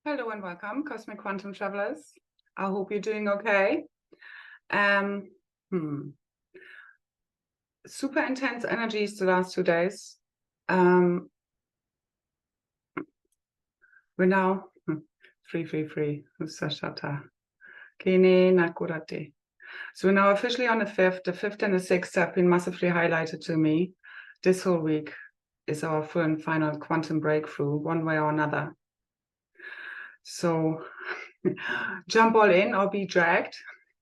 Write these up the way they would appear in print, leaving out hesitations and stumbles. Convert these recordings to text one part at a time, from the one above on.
Hello and welcome, Cosmic Quantum Travelers. I hope you're doing okay. Super intense energies the last 2 days. We're now free. Sashata. Kine Nakurate. So we're now officially on the 5th. The 5th and the 6th have been massively highlighted to me. This whole week is our full and final quantum breakthrough, one way or another. So jump all in or be dragged.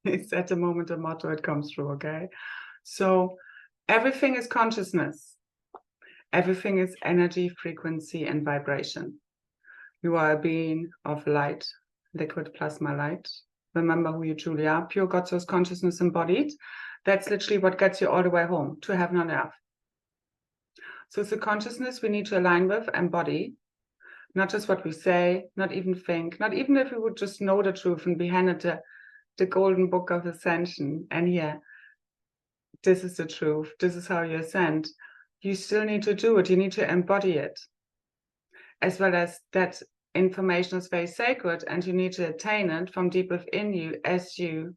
It's at the moment the motto it comes through, okay? So everything is consciousness. Everything is energy, frequency, and vibration. You are a being of light, liquid plasma light. Remember who you truly are, pure God source consciousness embodied. That's literally what gets you all the way home, to heaven on earth. So it's the consciousness we need to align with, embody, not just what we say, not even think, not even if we would just know the truth and be handed the golden book of ascension. And yeah, this is the truth. This is how you ascend. You still need to do it. You need to embody it. As well as that information is very sacred and you need to attain it from deep within you as you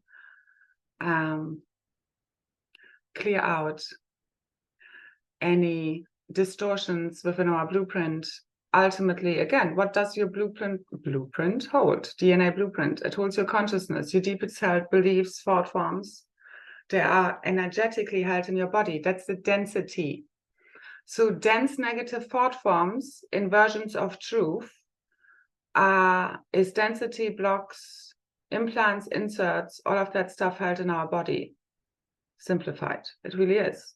clear out any distortions within our blueprint. Ultimately, again, what does your blueprint hold? DNA blueprint. It holds your consciousness, your deepest held beliefs, thought forms. They are energetically held in your body. That's the density. So dense negative thought forms, inversions of truth, is density, blocks, implants, inserts, all of that stuff held in our body. Simplified. It really is.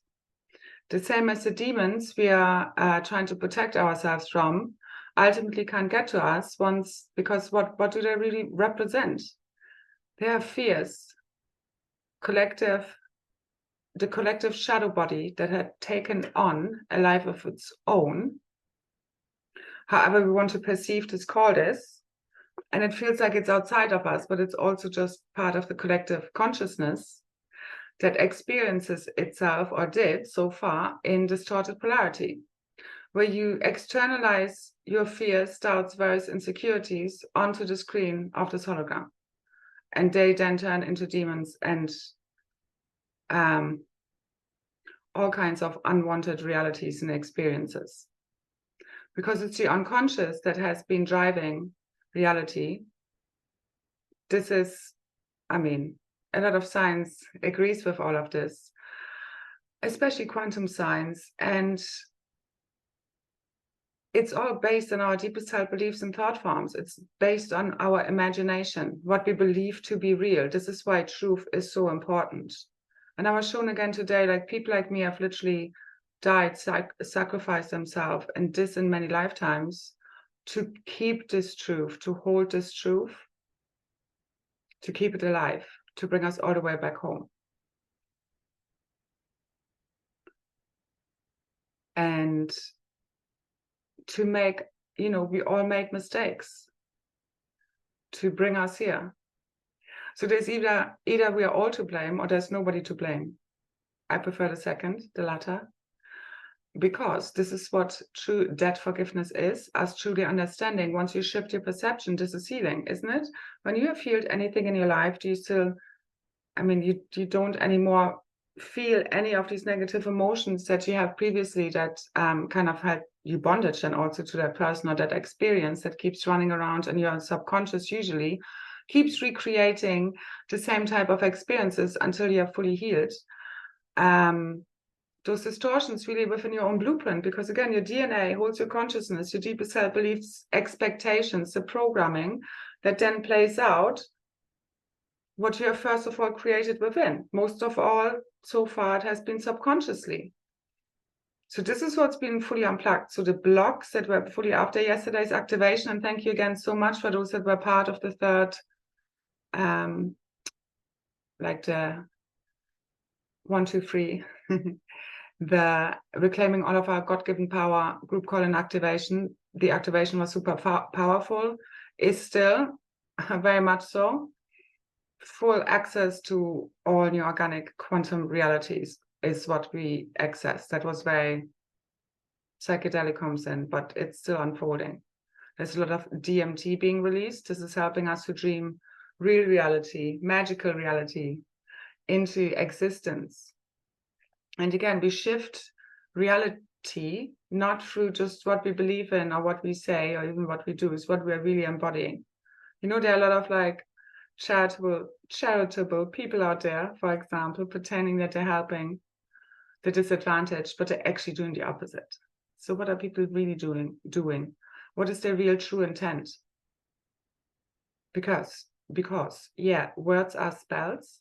The same as the demons we are trying to protect ourselves from ultimately can't get to us once, because what do they really represent? They are fears, the collective shadow body that had taken on a life of its own, however we want to perceive this, call this, and it feels like it's outside of us, but it's also just part of the collective consciousness that experiences itself, or did so far, in distorted polarity, where you externalize your fears, doubts, worries, insecurities onto the screen of this hologram, and they then turn into demons and all kinds of unwanted realities and experiences. Because it's the unconscious that has been driving reality. This is, a lot of science agrees with all of this, especially quantum science, and it's all based on our deepest held beliefs and thought forms. It's based on our imagination, what we believe to be real. This is why truth is so important. And I was shown again today, like people like me have literally died, sacrificed themselves, and this in many lifetimes, to keep this truth, to hold this truth, to keep it alive, to bring us all the way back home. And to make, we all make mistakes to bring us here. So there's either we are all to blame or there's nobody to blame. I prefer the second, the latter, because this is what true debt forgiveness is, us truly understanding. Once you shift your perception, this is healing, isn't it? When you have healed anything in your life, do you still, you don't anymore feel any of these negative emotions that you have previously that kind of had you bondage, and also to that person or that experience that keeps running around in your subconscious, usually keeps recreating the same type of experiences until you're fully healed. Those distortions really within your own blueprint, because again, your DNA holds your consciousness, your deepest held beliefs, expectations, the programming that then plays out what you have first of all created within. Most of all, so far, it has been subconsciously. So this is what's been fully unplugged. So the blocks that were fully after yesterday's activation, and thank you again so much for those that were part of the third, like the 1, 2, 3, the reclaiming all of our God-given power group call and activation. The activation was super powerful, is still very much so. Full access to all new organic quantum realities is what we access. That was very psychedelic comes in, but it's still unfolding. There's a lot of DMT being released. This is helping us to dream real reality, magical reality into existence. And again, we shift reality not through just what we believe in or what we say or even what we do, is what we're really embodying. You know, there are a lot of like charitable people out there, for example, pretending that they're helping the disadvantaged, but they're actually doing the opposite. So what are people really doing? What is their real true intent? Because yeah, words are spells,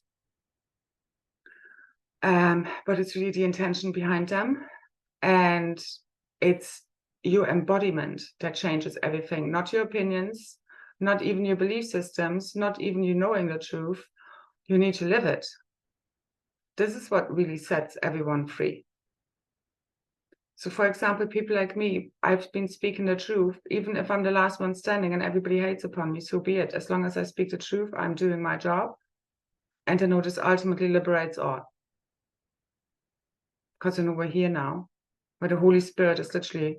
but it's really the intention behind them, and it's your embodiment that changes everything, not your opinions, not even your belief systems, not even you knowing the truth. You need to live it. This is what really sets everyone free. So for example, people like me, I've been speaking the truth, even if I'm the last one standing and everybody hates upon me, so be it. As long as I speak the truth, I'm doing my job. And I know this ultimately liberates all. Because I know we're here now, where the Holy Spirit is literally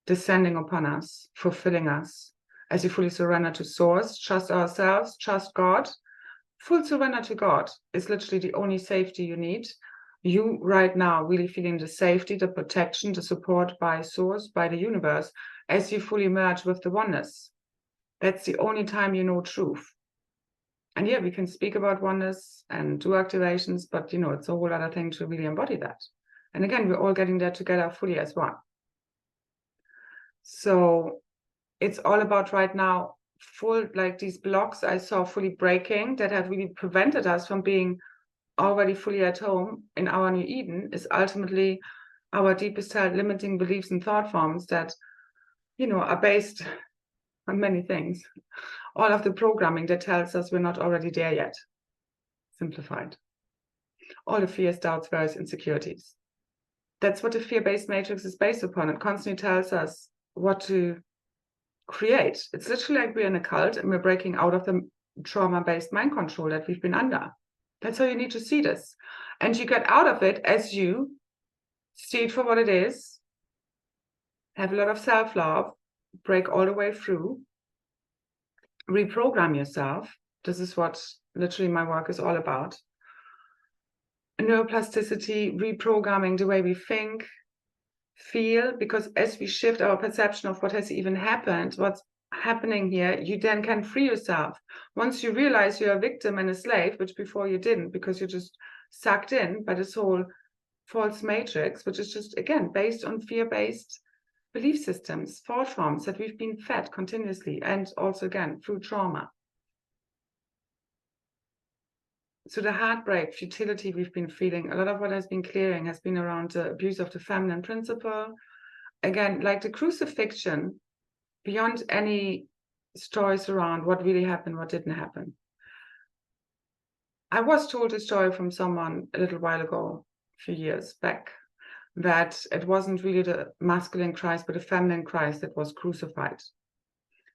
descending upon us, fulfilling us. As you fully surrender to Source, trust ourselves, trust God. Full surrender to God is literally the only safety you need. You right now really feeling the safety, the protection, the support by Source, by the universe, as you fully merge with the oneness. That's the only time you know truth. And yeah, we can speak about oneness and do activations, but you know, it's a whole other thing to really embody that. And again, we're all getting there together fully as one. So it's all about right now, full, like these blocks I saw fully breaking that have really prevented us from being already fully at home in our new Eden, is ultimately our deepest held limiting beliefs and thought forms that, you know, are based on many things. All of the programming that tells us we're not already there yet. Simplified. All the fears, doubts, worries, insecurities. That's what the fear-based matrix is based upon. It constantly tells us what to create. It's literally like we're in a cult and we're breaking out of the trauma-based mind control that we've been under. That's how you need to see this. And you get out of it as you see it for what it is, have a lot of self-love, break all the way through, reprogram yourself. This is what literally my work is all about. Neuroplasticity, reprogramming the way we think, feel, because as we shift our perception of what has even happened, what's happening here, you then can free yourself. Once you realize you're a victim and a slave, which before you didn't, because you're just sucked in by this whole false matrix, which is just, again, based on fear-based belief systems, thought forms that we've been fed continuously, and also, again, through trauma. So the heartbreak, futility we've been feeling, a lot of what has been clearing has been around the abuse of the feminine principle. Again, like the crucifixion, beyond any stories around what really happened, what didn't happen. I was told a story from someone a little while ago, a few years back, that it wasn't really the masculine Christ, but the feminine Christ that was crucified.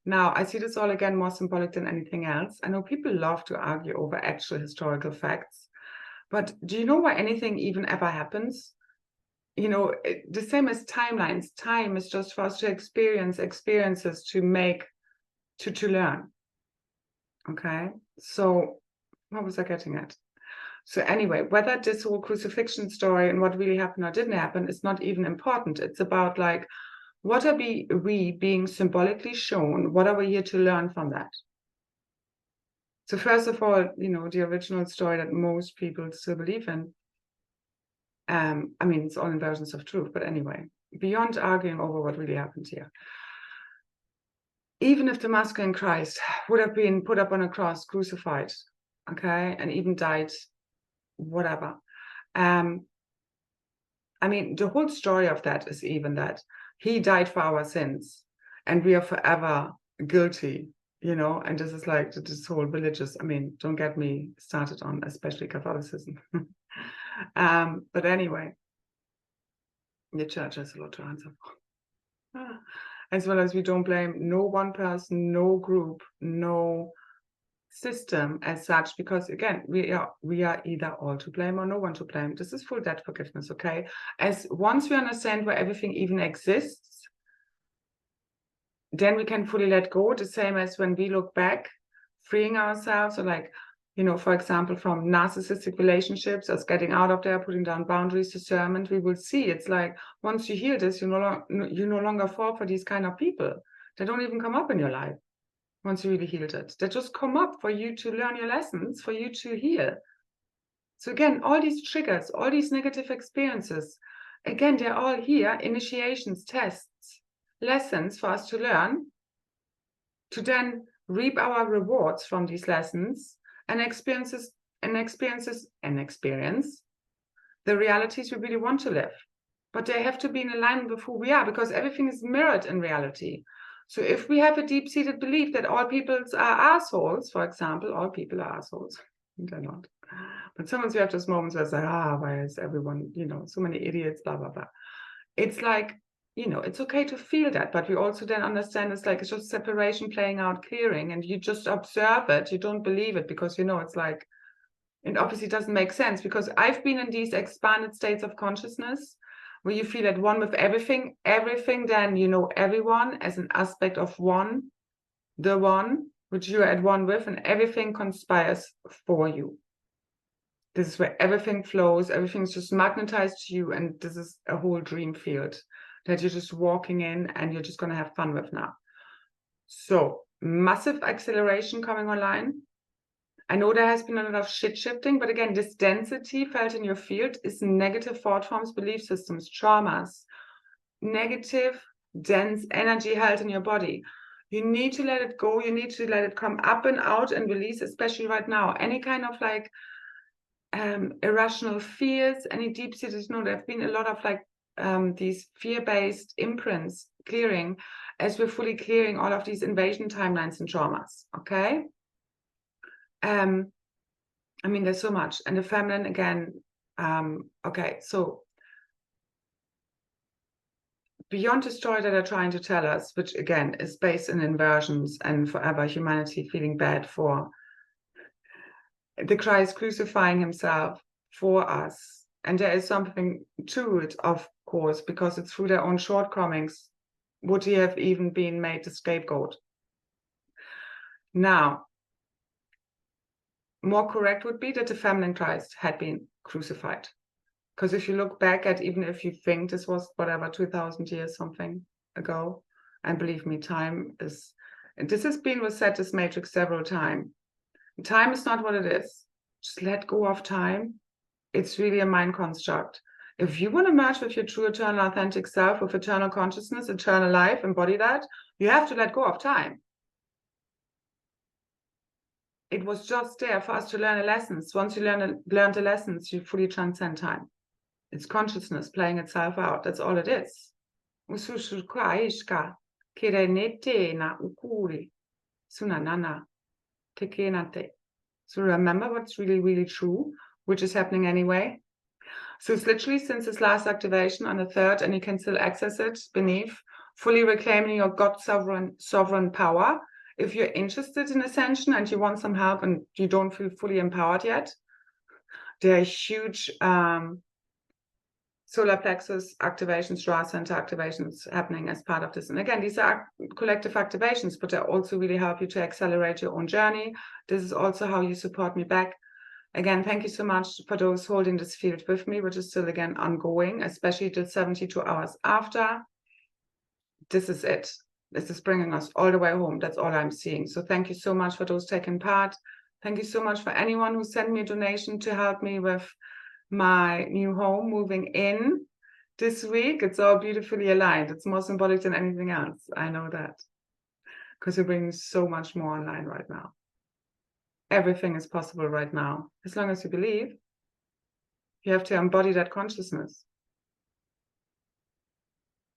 Now, I see this all again more symbolic than anything else. I know people love to argue over actual historical facts, but do you know why anything even ever happens? You know, the same as timelines. Time is just for us to experience experiences to make, to learn. Okay, so what was I getting at? So anyway, whether this whole crucifixion story and what really happened or didn't happen is not even important. It's about like, what are we being symbolically shown? What are we here to learn from that? So first of all, you know, the original story that most people still believe in, I mean, it's all in versions of truth, but anyway, beyond arguing over what really happened here, even if the masculine Christ would have been put up on a cross, crucified, okay, and even died, whatever. I mean, the whole story of that is even that he died for our sins and we are forever guilty, you know, and this is like this whole religious, I mean, don't get me started on especially Catholicism. But anyway, the church has a lot to answer for. As well as we don't blame no one person, no group, no system as such, because again, we are either all to blame or no one to blame. This is full debt forgiveness, okay? As once we understand where everything even exists, then we can fully let go, the same as when we look back, freeing ourselves, or like, you know, for example, from narcissistic relationships, us getting out of there, putting down boundaries, discernment, we will see it's like, once you heal this, you no longer fall for these kind of people. They don't even come up in your life once you really healed it. They just come up for you to learn your lessons, for you to heal. So again, all these triggers, all these negative experiences, again, they're all here, initiations, tests, lessons for us to learn, to then reap our rewards from these lessons and experience the realities we really want to live. But they have to be in alignment with who we are, because everything is mirrored in reality. So if we have a deep-seated belief that all people are assholes, for example, all people are assholes, they're not. But sometimes we have those moments where it's like, why is everyone, you know, so many idiots, blah, blah, blah. It's like, you know, it's okay to feel that, but we also then understand it's like, it's just separation playing out, clearing, and you just observe it. You don't believe it because, you know, it's like, it obviously doesn't make sense, because I've been in these expanded states of consciousness where you feel at one with everything, then, you know, everyone as an aspect of one, the one, which you're at one with, and everything conspires for you. This is where everything flows, everything's just magnetized to you, and this is a whole dream field that you're just walking in and you're just going to have fun with now. So, massive acceleration coming online. I know there has been a lot of shit shifting, but again, this density felt in your field is negative thought forms, belief systems, traumas, negative, dense energy held in your body. You need to let it go. You need to let it come up and out and release, especially right now. Any kind of like irrational fears, any deep-seated, you know, there have been a lot of like these fear-based imprints clearing as we're fully clearing all of these invasion timelines and traumas, okay? I mean, there's so much. And the feminine, again, okay, so beyond the story that they're trying to tell us, which again is based in inversions and forever humanity feeling bad for the Christ crucifying himself for us. And there is something to it, of course, because it's through their own shortcomings would he have even been made the scapegoat. Now, more correct would be that the feminine Christ had been crucified. Because if you look back at, even if you think this was whatever, 2000 years something ago, and believe me, time is, and this has been reset, this matrix several times. Time is not what it is. Just let go of time. It's really a mind construct. If you want to merge with your true, eternal, authentic self, with eternal consciousness, eternal life, embody that, you have to let go of time. It was just there for us to learn the lessons. Once you learn the lessons, you fully transcend time. It's consciousness playing itself out. That's all it is. So remember what's really, really true, which is happening anyway. So it's literally since this last activation on the 3rd, and you can still access it beneath, fully reclaiming your God sovereign power. If you're interested in ascension and you want some help and you don't feel fully empowered yet, there are huge solar plexus activations, Ra center activations happening as part of this. And again, these are collective activations, but they also really help you to accelerate your own journey. This is also how you support me back. Again, thank you so much for those holding this field with me, which is still, again, ongoing, especially the 72 hours after. This is it. This is bringing us all the way home. That's all I'm seeing. So thank you so much for those taking part. Thank you so much for anyone who sent me a donation to help me with my new home, moving in this week. It's all beautifully aligned. It's more symbolic than anything else. I know that, because we're bringing so much more online right now. Everything is possible right now. As long as you believe, you have to embody that consciousness.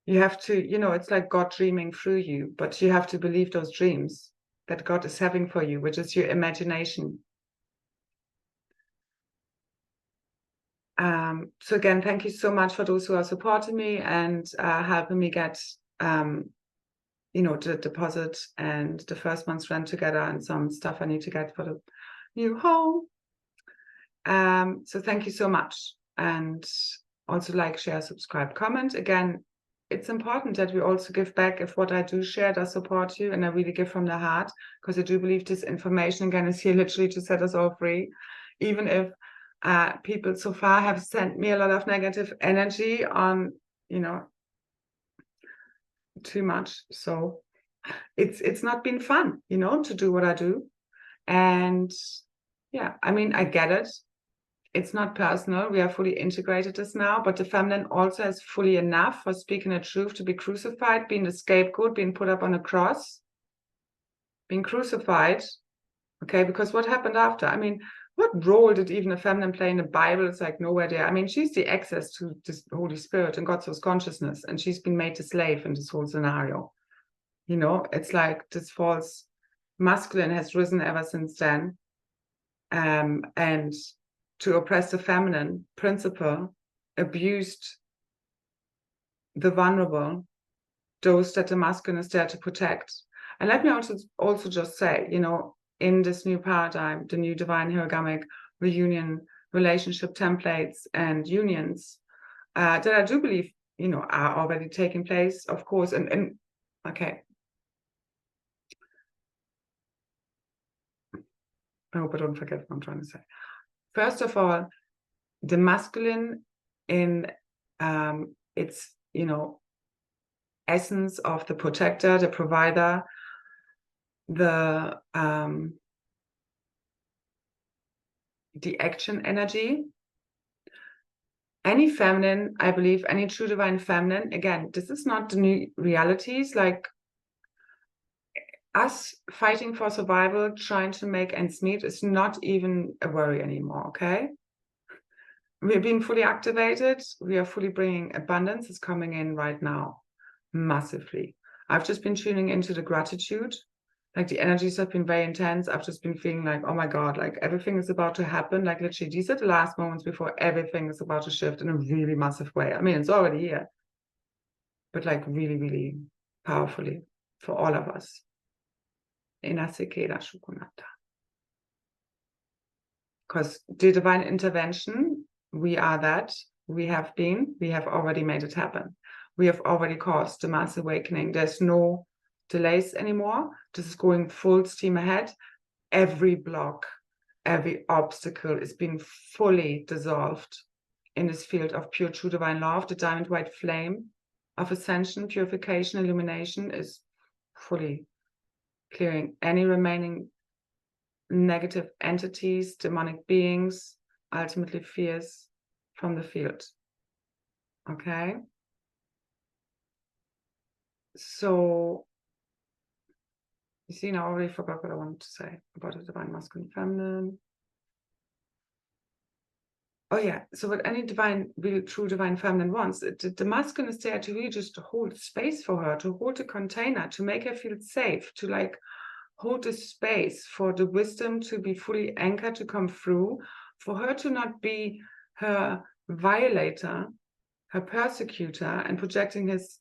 You have to, you know, it's like God dreaming through you, but you have to believe those dreams that God is having for you, which is your imagination. So again, thank you so much for those who are supporting me and helping me get, you know, the deposit and the first month's rent together, and some stuff I need to get for the new home. So thank you so much. And also like, share, subscribe, comment. Again, it's important that we also give back. If what I do share does support you, and I really give from the heart, because I do believe this information again is here literally to set us all free. Even if people so far have sent me a lot of negative energy on, you know, too much. So it's not been fun, you know, to do what I do. And yeah, I mean, I get it. It's not personal. We are fully integrated this now, but the feminine also is fully enough for speaking the truth, to be crucified, being the scapegoat, being put up on a cross, being crucified. Okay, because what happened after? I mean, what role did even the feminine play in the Bible? It's like nowhere there. I mean, she's the access to this Holy Spirit and God's consciousness, and she's been made a slave in this whole scenario. You know, it's like this false masculine has risen ever since then. And to oppress the feminine principle, abused the vulnerable, those that the masculine is there to protect. And let me also just say, you know, in this new paradigm, the new divine hierogamic reunion relationship templates and unions, that I do believe, you know, are already taking place, of course. And okay. I hope I don't forget what I'm trying to say. First of all, the masculine in its, you know, essence of the protector, the provider, the action energy. Any feminine, I believe, any true divine feminine, again, this is not the new realities, like us fighting for survival, trying to make ends meet is not even a worry anymore, okay? We're being fully activated. We are fully bringing abundance. It's coming in right now, massively. I've just been tuning into the gratitude. Like the energies have been very intense. I've just been feeling like, oh my God, like everything is about to happen. Like literally, these are the last moments before everything is about to shift in a really massive way. I mean, it's already here, but like really, really powerfully for all of us. Because the divine intervention, we are that, we have already made it happen. We have already caused the mass awakening. There's no delays anymore. This is going full steam ahead. Every block, every obstacle is being fully dissolved in this field of pure true divine love. The diamond white flame of ascension, purification, illumination is fully clearing any remaining negative entities, demonic beings, ultimately fears from the field. Okay? So, you see, now I already forgot what I wanted to say about the divine masculine feminine. Oh yeah, so what any divine, real true divine feminine wants, the masculine is there to really just hold space for her, to hold a container, to make her feel safe, to like hold the space for the wisdom to be fully anchored, to come through, for her to not be her violator, her persecutor, and projecting his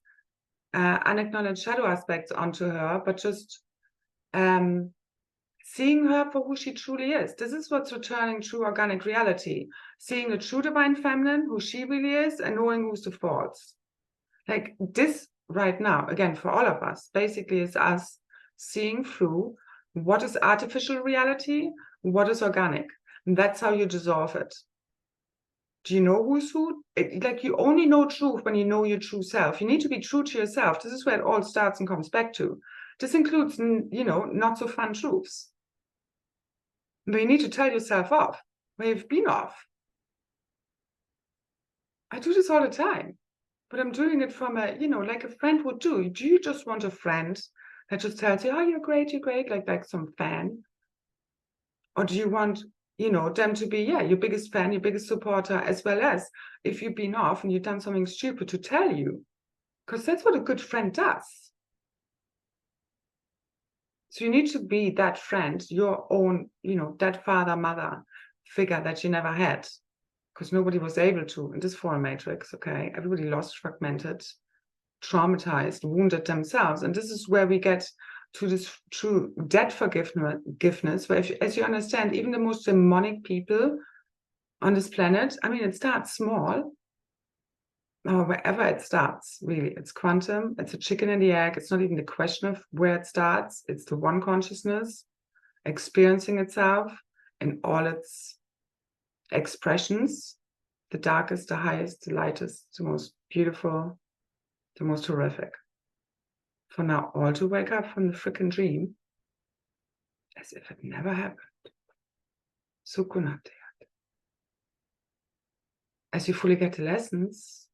unacknowledged shadow aspects onto her, but just seeing her for who she truly is. This is what's returning true organic reality. Seeing the true divine feminine, who she really is, and knowing who's the false. Like this right now, again, for all of us, basically is us seeing through what is artificial reality, what is organic. And that's how you dissolve it. Do you know who's who? Like you only know truth when you know your true self. You need to be true to yourself. This is where it all starts and comes back to. This includes, you know, not so fun truths. But you need to tell yourself off where you've been off. I do this all the time, but I'm doing it from a, you know, like a friend would do. Do you just want a friend that just tells you, oh, you're great, like some fan? Or do you want, you know, them to be, yeah, your biggest fan, your biggest supporter, as well as if you've been off and you've done something stupid to tell you? Because that's what a good friend does. So you need to be that friend, your own, you know, that father, mother figure that you never had, because nobody was able to in this foreign matrix, okay? Everybody lost, fragmented, traumatized, wounded themselves. And this is where we get to this true debt forgiveness, where as you understand, even the most demonic people on this planet, I mean, it starts small. or wherever it starts, really. It's quantum, it's a chicken and the egg. It's not even the question of where it starts. It's the one consciousness experiencing itself in all its expressions, the darkest, the highest, the lightest, the most beautiful, the most horrific. For now, all to wake up from the freaking dream as if it never happened. Sukunate. As you fully get the lessons,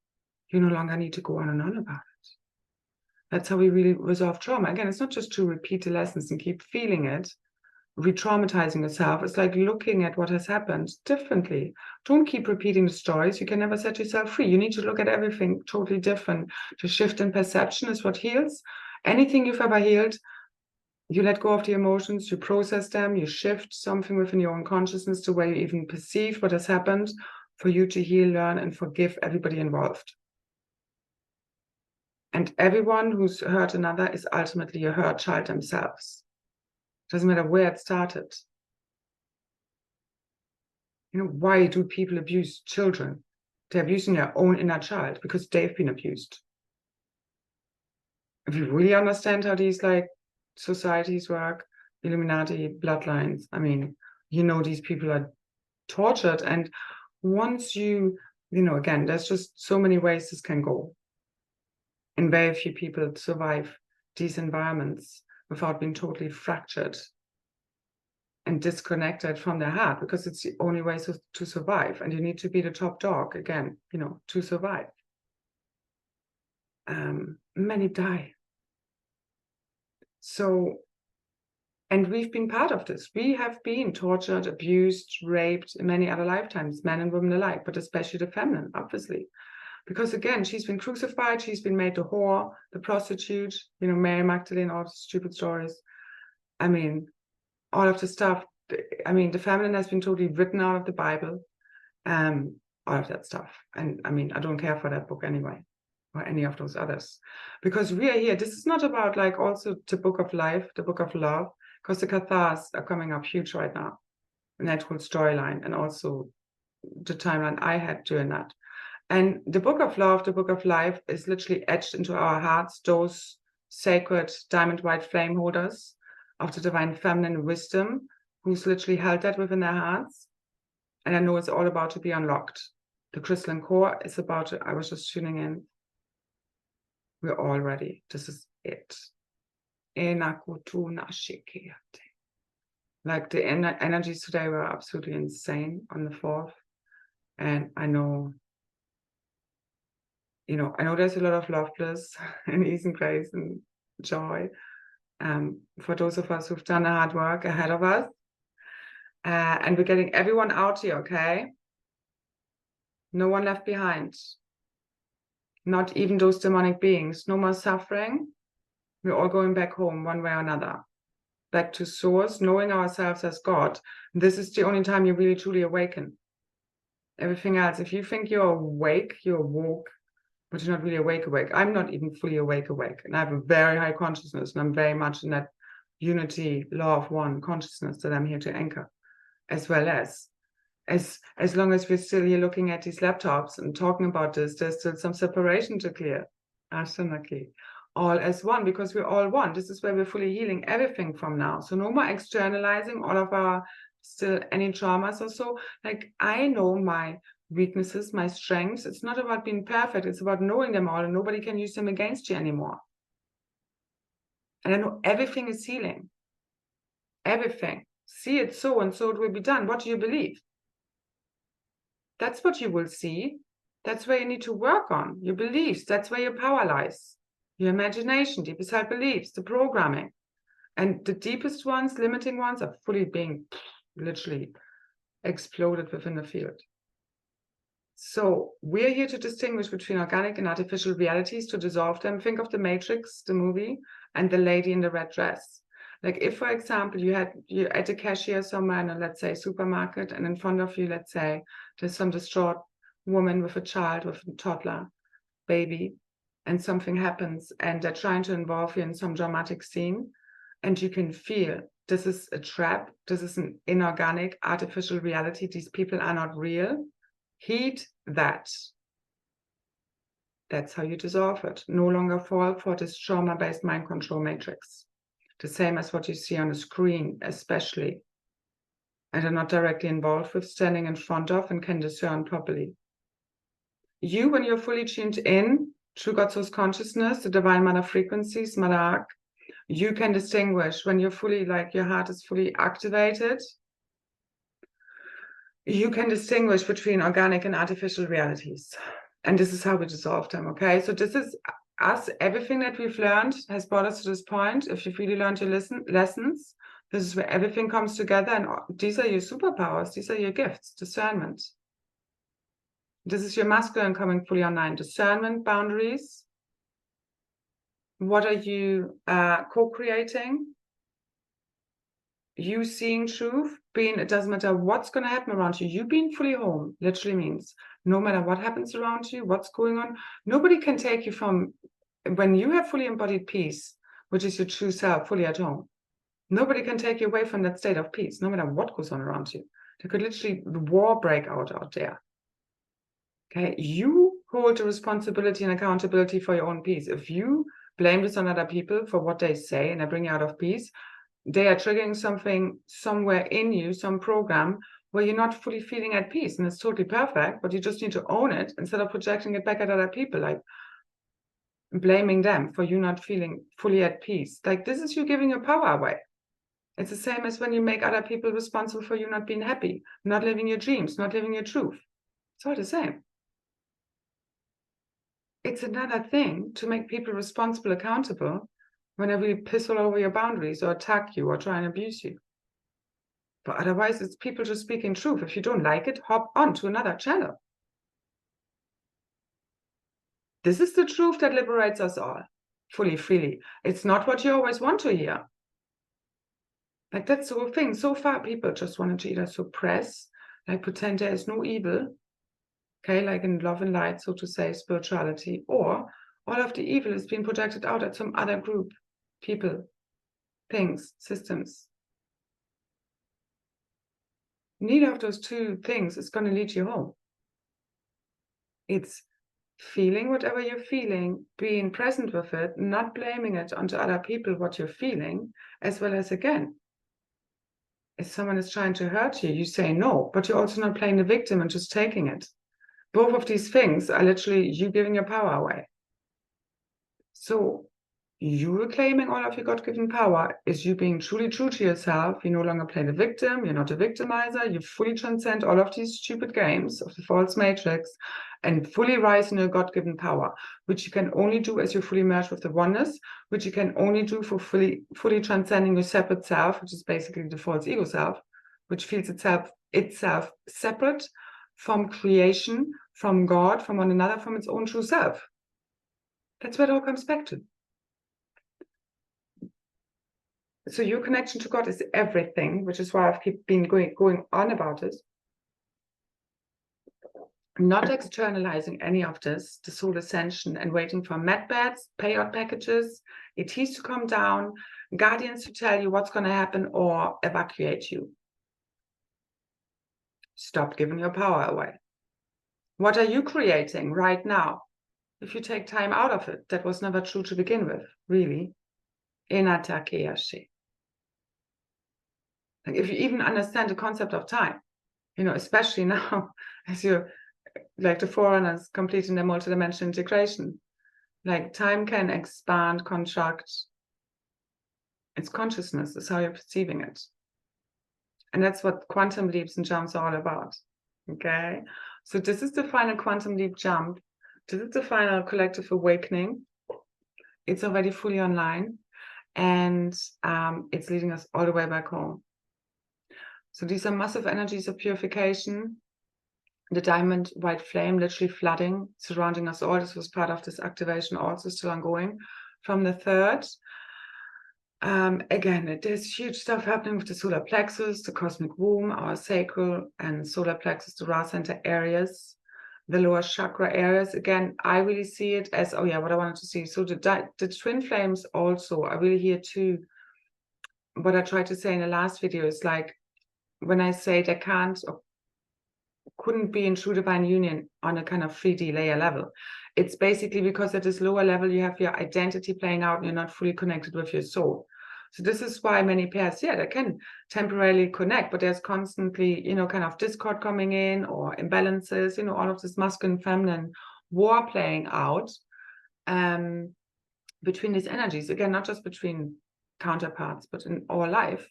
you no longer need to go on and on about it. That's how we really resolve trauma. Again, it's not just to repeat the lessons and keep feeling it, re-traumatizing yourself. It's like looking at what has happened differently. Don't keep repeating the stories. You can never set yourself free. You need to look at everything totally different. The shift in perception is what heals. Anything you've ever healed, you let go of the emotions, you process them, you shift something within your own consciousness, the way you even perceive what has happened, for you to heal, learn, and forgive everybody involved. And everyone who's hurt another is ultimately a hurt child themselves. Doesn't matter where it started. You know, why do people abuse children? They're abusing their own inner child because they've been abused. If you really understand how these societies work, Illuminati, bloodlines, I mean, you know, these people are tortured. And once you know, again, there's just so many ways this can go. And very few people survive these environments without being totally fractured and disconnected from their heart, because it's the only way to survive. And you need to be the top dog, again, you know, to survive. Many die. So, and we've been part of this. We have been tortured, abused, raped in many other lifetimes, men and women alike, but especially the feminine, obviously. Because again, she's been crucified, she's been made the whore, the prostitute, you know, Mary Magdalene, all the stupid stories. I mean, all of the stuff. I mean, the feminine has been totally written out of the Bible, all of that stuff. And I mean, I don't care for that book anyway, or any of those others, because we are here. This is not about like also the book of life, the book of love, because the Cathars are coming up huge right now, and that whole storyline, and also the timeline I had during that. And the book of love, the book of life, is literally etched into our hearts, those sacred diamond white flame holders of the divine feminine wisdom, who's literally held that within their hearts. And I know it's all about to be unlocked. The crystalline core is about to, I was just tuning in. We're all ready. This is it. Like the energies today were absolutely insane on the 4th. And I know, you know, I know there's a lot of love, bliss, and ease and grace and joy for those of us who've done the hard work ahead of us. And we're getting everyone out here, okay? No one left behind. Not even those demonic beings. No more suffering. We're all going back home one way or another. Back to source, knowing ourselves as God. This is the only time you really truly awaken. Everything else, if you think you're awake, you're woke, but you're not really awake. I'm not even fully awake. And I have a very high consciousness, and I'm very much in that unity, law of one consciousness that I'm here to anchor, as well as long as we're still here looking at these laptops and talking about this, there's still some separation to clear. Ashanaki. All as one, because we're all one. This is where we're fully healing everything from now. So no more externalizing all of our still any traumas or so. Like, I know my weaknesses, my strengths. It's not about being perfect. It's about knowing them all, and nobody can use them against you anymore. And I know everything is healing. Everything. See it so, and so it will be done. What do you believe? That's what you will see. That's where you need to work on your beliefs. That's where your power lies. Your imagination, deepest held beliefs, the programming. And the deepest ones, limiting ones, are fully being literally exploded within the field. So we're here to distinguish between organic and artificial realities, to dissolve them. Think of the Matrix, the movie, and the lady in the red dress. Like, if, for example, you're at a cashier somewhere in a, let's say, supermarket, and in front of you, let's say, there's some distraught woman with a child, with a toddler, baby, and something happens, and they're trying to involve you in some dramatic scene, and you can feel this is a trap, this is an inorganic, artificial reality, these people are not real. Heed that. That's how you dissolve it. No longer fall for this trauma-based mind control matrix. The same as what you see on the screen, especially. And are not directly involved with, standing in front of, and can discern properly. You, when you're fully tuned in to God Source consciousness, the divine mother frequencies, Malak, you can distinguish when you're fully, like your heart is fully activated. You can distinguish between organic and artificial realities. And this is how we dissolve them, okay? So this is us. Everything that we've learned has brought us to this point. If you've really learned your lessons, this is where everything comes together. And these are your superpowers. These are your gifts, discernment. This is your masculine coming fully online. Discernment, boundaries. What are you co-creating? You seeing truth, it doesn't matter what's going to happen around you. You being fully home literally means no matter what happens around you, what's going on, nobody can take you from, when you have fully embodied peace, which is your true self, fully at home, nobody can take you away from that state of peace, no matter what goes on around you. There could literally war break out there. Okay, you hold the responsibility and accountability for your own peace. If you blame this on other people for what they say and they bring you out of peace, they are triggering something somewhere in you, some program where you're not fully feeling at peace. And it's totally perfect, but you just need to own it instead of projecting it back at other people, like blaming them for you not feeling fully at peace. Like, this is you giving your power away. It's the same as when you make other people responsible for you not being happy, not living your dreams, not living your truth. It's all the same. It's another thing to make people responsible, accountable, when they really piss all over your boundaries or attack you or try and abuse you. But otherwise, it's people just speaking truth. If you don't like it, hop on to another channel. This is the truth that liberates us all, fully, freely. It's not what you always want to hear. Like, that's the whole thing. So far, people just wanted to either suppress, like pretend there is no evil, okay, like in love and light, so to say, spirituality, or all of the evil is being projected out at some other group, people, things, systems. Neither of those two things is going to lead you home. It's feeling whatever you're feeling, being present with it, not blaming it onto other people what you're feeling, as well as, again, if someone is trying to hurt you, you say no, but you're also not playing the victim and just taking it. Both of these things are literally you giving your power away. So you reclaiming all of your God-given power is you being truly true to yourself. You no longer play the victim. You're not a victimizer. You fully transcend all of these stupid games of the false matrix and fully rise in your God-given power, which you can only do as you're fully merged with the oneness, which you can only do for fully transcending your separate self, which is basically the false ego self, which feels itself separate from creation, from God, from one another, from its own true self. That's where it all comes back to. So your connection to God is everything, which is why I've been going on about it. Not externalizing any of this, the soul ascension, and waiting for med beds, payout packages, ETs to come down, guardians to tell you what's going to happen or evacuate you. Stop giving your power away. What are you creating right now? If you take time out of it, that was never true to begin with, really. Enatakeyashi. Like, if you even understand the concept of time, you know, especially now, as you're like the forerunners completing their multidimensional integration, like time can expand, contract. It's consciousness, is how you're perceiving it. And that's what quantum leaps and jumps are all about. Okay, so this is the final quantum leap jump. This is the final collective awakening. It's already fully online, and it's leading us all the way back home. So these are massive energies of purification. The diamond white flame literally flooding, surrounding us all. This was part of this activation, also still ongoing from the 3rd. Again, there's huge stuff happening with the solar plexus, the cosmic womb, our sacral and solar plexus, the Ra center areas, the lower chakra areas. Again, I really see it as, oh yeah, what I wanted to see. So the twin flames also are really here too. What I tried to say in the last video is, like, when I say they can't or couldn't be in true divine union on a kind of 3D layer level, it's basically because at this lower level, you have your identity playing out and you're not fully connected with your soul. So this is why many pairs, yeah, they can temporarily connect, but there's constantly, you know, kind of discord coming in or imbalances, you know, all of this masculine, feminine war playing out between these energies. Again, not just between counterparts, but in our life.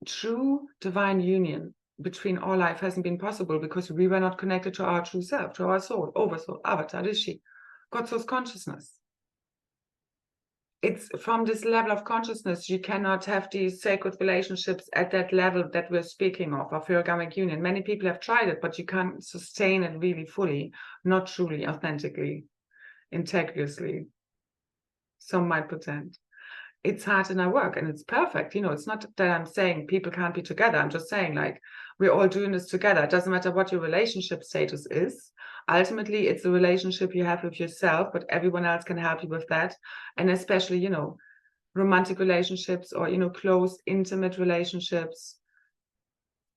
True divine union between all life hasn't been possible because we were not connected to our true self, to our soul, oversoul, avatar, rishi, God source consciousness. It's from this level of consciousness, you cannot have these sacred relationships at that level that we're speaking of origamic union. Many people have tried it, but you can't sustain it really fully, not truly, authentically, integriously. Some might pretend. It's hard in our work and it's perfect. You know, it's not that I'm saying people can't be together. I'm just saying, like, we're all doing this together. It doesn't matter what your relationship status is. Ultimately, it's a relationship you have with yourself, but everyone else can help you with that. And especially, you know, romantic relationships or, you know, close, intimate relationships,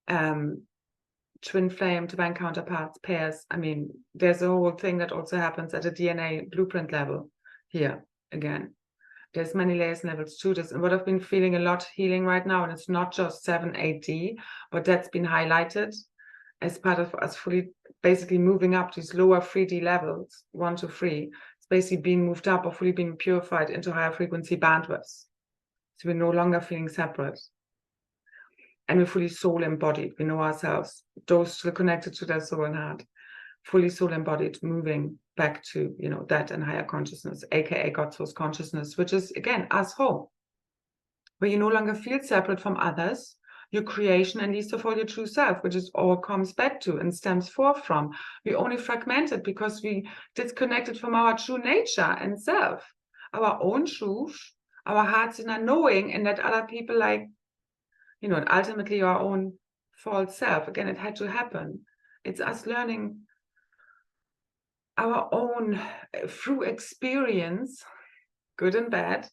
twin flame, divine counterparts, pairs. I mean, there's a whole thing that also happens at a DNA blueprint level here again. There's many layers and levels to this. And what I've been feeling a lot healing right now, and it's not just 7-8D, but that's been highlighted as part of us fully basically moving up these lower 3D levels, 1 to 3. It's basically being moved up or fully being purified into higher frequency bandwidths. So we're no longer feeling separate. And we're fully soul embodied. We know ourselves. Those still connected to their soul and heart. Fully soul embodied, moving back to, you know, that and higher consciousness, aka God source consciousness, which is again us whole, where you no longer feel separate from others, your creation, and least of all your true self, which is all comes back to and stems forth from. We only fragmented because we disconnected from our true nature and self, our own truth, our heart's inner knowing, and that other people, like, you know, and ultimately our own false self. Again, it had to happen. It's us learning our own, through experience, good and bad,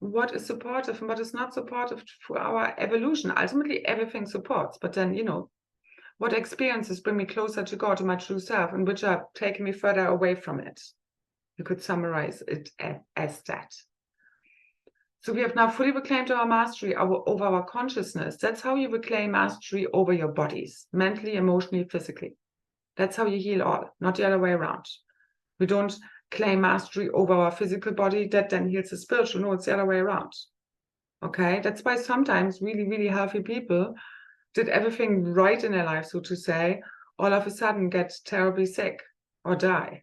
what is supportive and what is not supportive for our evolution. Ultimately, everything supports, but then, you know, what experiences bring me closer to God, to my true self, and which are taking me further away from it. You could summarize it as that. So we have now fully reclaimed our mastery over our consciousness. That's how you reclaim mastery over your bodies, mentally, emotionally, physically. That's how you heal all, not the other way around. We don't claim mastery over our physical body that then heals the spiritual. No, it's the other way around. Okay, that's why sometimes really, really healthy people did everything right in their life, so to say, all of a sudden get terribly sick or die.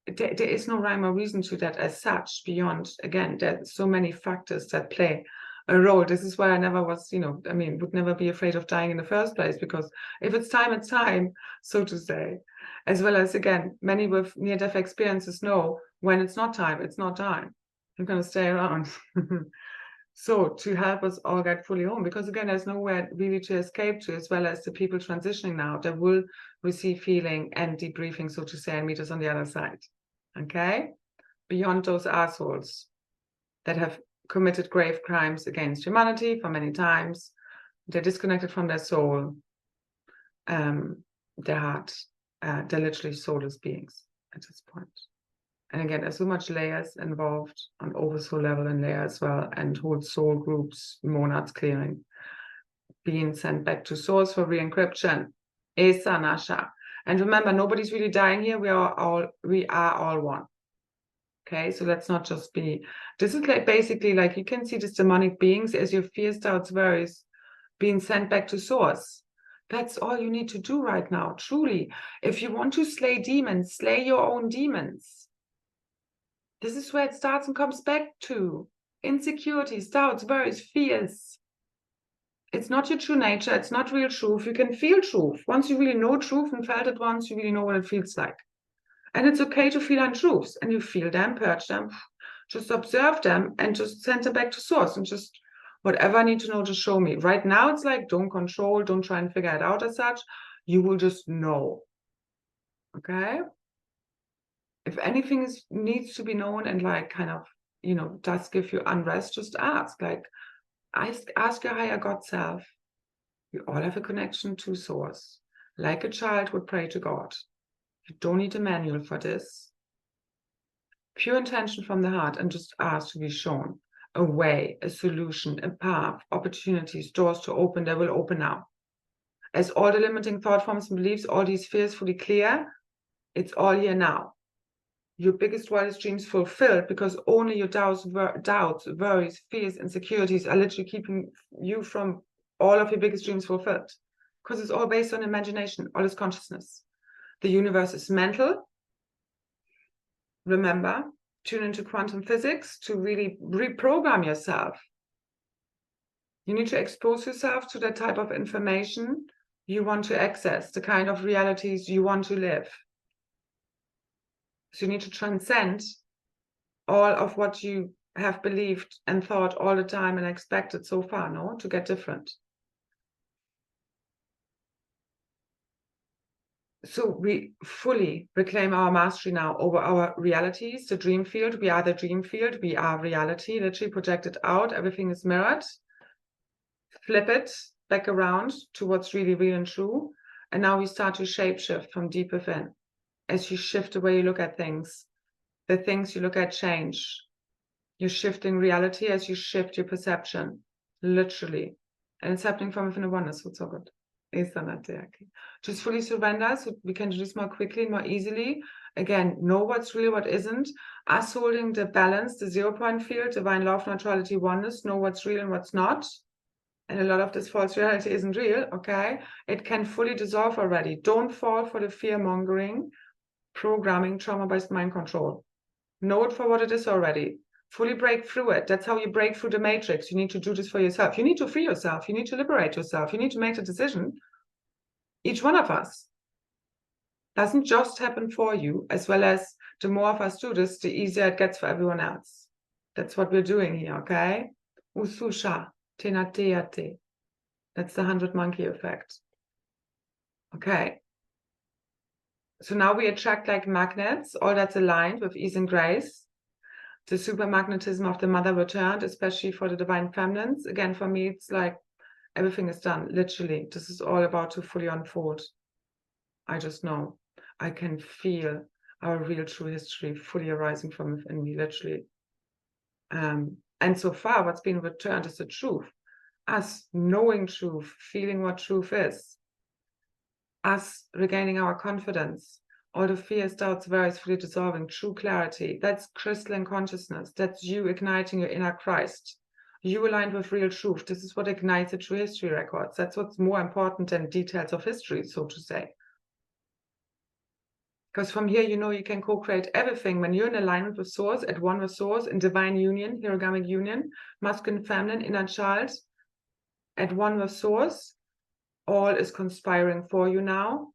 There is no rhyme or reason to that as such, beyond, again, there's so many factors that play a role. This is why I never was, you know, I mean, would never be afraid of dying in the first place, because if it's time, so to say. As well as, again, many with near-death experiences know when it's not time, it's not time. I'm going to stay around. So to help us all get fully home, because again, there's nowhere really to escape to, as well as the people transitioning now that will receive healing and debriefing, so to say, and meet us on the other side. Okay? Beyond those assholes that have committed grave crimes against humanity for many times, they're disconnected from their soul, their heart, they're literally soulless beings at this point. And again, there's so much layers involved on oversoul level and layer as well, and whole soul groups, monads clearing, being sent back to source for re-encryption. Esa Nasha. And remember, nobody's really dying here. We are all one. Okay, so let's not just be. This is like basically like you can see these demonic beings as your fears, doubts, worries being sent back to source. That's all you need to do right now, truly. If you want to slay demons, slay your own demons. This is where it starts and comes back to. Insecurities, doubts, worries, fears. It's not your true nature. It's not real truth. You can feel truth. Once you really know truth and felt it once, you really know what it feels like. And it's okay to feel untruths. And you feel them, purge them, just observe them and just send them back to source. And just whatever I need to know, just show me. Right now, it's like, don't control, don't try and figure it out as such. You will just know. Okay? If anything needs to be known and like kind of, you know, does give you unrest, just ask. Like, ask your higher God self. You all have a connection to source. Like a child would pray to God. You don't need a manual for this. Pure intention from the heart, and just ask to be shown a way, a solution, a path, opportunities, doors to open. They will open now. As all the limiting thought forms and beliefs, all these fears fully clear, it's all here now. Your biggest, wildest dreams fulfilled, because only your doubts, worries, fears, insecurities are literally keeping you from all of your biggest dreams fulfilled. Because it's all based on imagination, all is consciousness. The universe is mental. Remember, tune into quantum physics to really reprogram yourself. You need to expose yourself to that type of information you want to access, the kind of realities you want to live. So you need to transcend all of what you have believed and thought all the time and expected so far, no? To get different. So we fully reclaim our mastery now over our realities, the dream field. We are the dream field. We are reality, literally projected out. Everything is mirrored. Flip it back around to what's really real and true. And now we start to shapeshift from deep within. As you shift the way you look at things, the things you look at change. You're shifting reality as you shift your perception, literally. And it's happening from within the oneness, so it's so good. Just fully surrender so we can do this more quickly, more easily. Again, know what's real, what isn't. Us holding the balance, the 0-point field, divine love, neutrality, oneness, know what's real and what's not. And a lot of this false reality isn't real, okay? It can fully dissolve already. Don't fall for the fear-mongering, programming, trauma-based mind control. Know it for what it is already. Fully break through it. That's how you break through the matrix. You need to do this for yourself. You need to free yourself. You need to liberate yourself. You need to make the decision. Each one of us. Doesn't just happen for you, as well as the more of us do this, the easier it gets for everyone else. That's what we're doing here, okay? Ususha, tenateate. That's the 100 monkey effect. Okay. So now we attract like magnets, all that's aligned with ease and grace. The super magnetism of the mother returned, especially for the divine feminines. Again, for me, it's like everything is done, literally. This is all about to fully unfold. I just know. I can feel our real true history fully arising from within me, literally. And so far, what's been returned is the truth. Us knowing truth, feeling what truth is. Us regaining our confidence. All the fears, doubts, worries fully dissolving, true clarity. That's crystalline consciousness. That's you igniting your inner Christ. You aligned with real truth. This is what ignites the true history records. That's what's more important than details of history, so to say. Because from here, you know, you can co-create everything. When you're in alignment with source, at one with source, in divine union, hierogamic union, masculine, feminine, inner child, at one with source, all is conspiring for you now.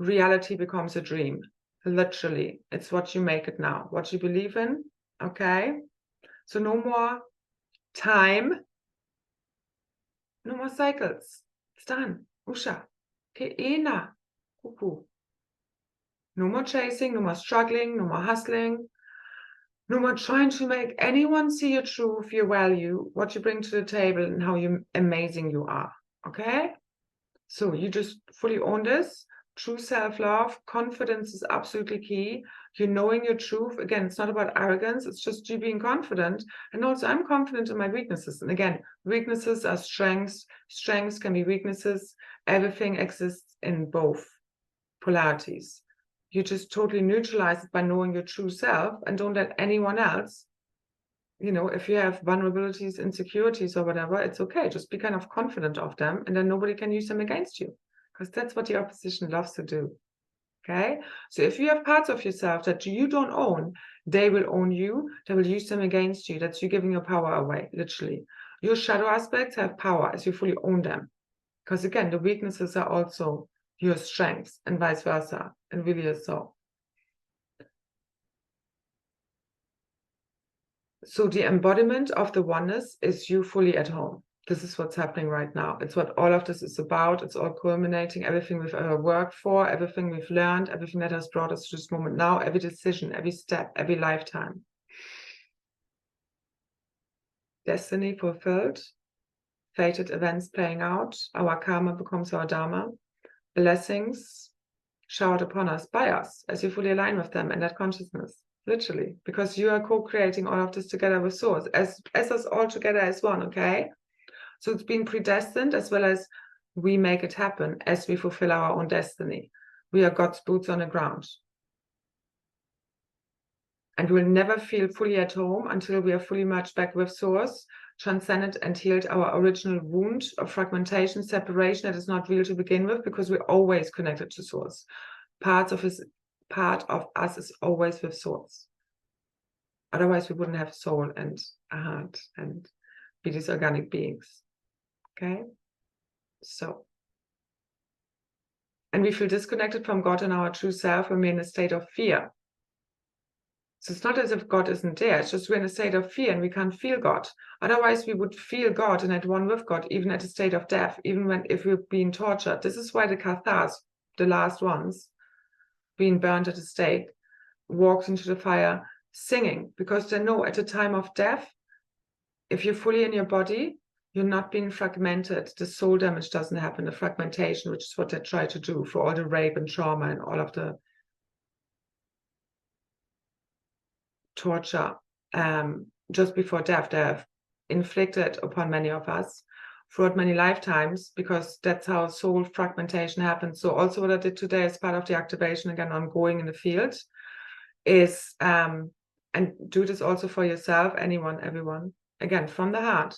Reality becomes a dream, literally. It's what you make it now, what you believe in, okay? So no more time, no more cycles. It's done. Usha, ke'ena, kuku. No more chasing, no more struggling, no more hustling, no more trying to make anyone see your truth, your value, what you bring to the table, and how amazing you are, okay? So you just fully own this. True self-love, confidence is absolutely key. You're knowing your truth. Again, it's not about arrogance. It's just you being confident. And also, I'm confident in my weaknesses. And again, weaknesses are strengths. Strengths can be weaknesses. Everything exists in both polarities. You just totally neutralize it by knowing your true self and don't let anyone else, you know, if you have vulnerabilities, insecurities or whatever, it's okay. Just be kind of confident of them and then nobody can use them against you. Because that's what the opposition loves to do, okay? So if you have parts of yourself that you don't own, they will own you, they will use them against you. That's you giving your power away, literally. Your shadow aspects have power as you fully own them. Because again, the weaknesses are also your strengths and vice versa. It really is so. So the embodiment of the oneness is you fully at home. This is what's happening right now. It's what all of this is about. It's all culminating, everything we've worked for, everything we've learned, everything that has brought us to this moment now, every decision, every step, every lifetime. Destiny fulfilled, fated events playing out, our karma becomes our dharma, blessings showered upon us by us as you fully align with them and that consciousness, literally, because you are co-creating all of this together with Source, as us all together as one, okay? So it's been predestined, as well as we make it happen as we fulfill our own destiny. We are God's boots on the ground. And we'll never feel fully at home until we are fully merged back with Source, transcended and healed our original wound of fragmentation, separation that is not real to begin with, because we're always connected to Source. Part of us is always with Source. Otherwise, we wouldn't have soul and a heart and be these organic beings. Okay? So, and we feel disconnected from God and our true self when we're in a state of fear. So it's not as if God isn't there, it's just we're in a state of fear and we can't feel God. Otherwise, we would feel God and at one with God, even at a state of death, even if we're being tortured. This is why the Cathars, the last ones, being burned at the stake, walked into the fire singing, because they know at the time of death, if you're fully in your body, you're not being fragmented. The soul damage doesn't happen, the fragmentation, which is what they try to do for all the rape and trauma and all of the torture just before death they have inflicted upon many of us throughout many lifetimes, because that's how soul fragmentation happens. So also what I did today as part of the activation, again, ongoing in the field, is, and do this also for yourself, anyone, everyone, again, from the heart,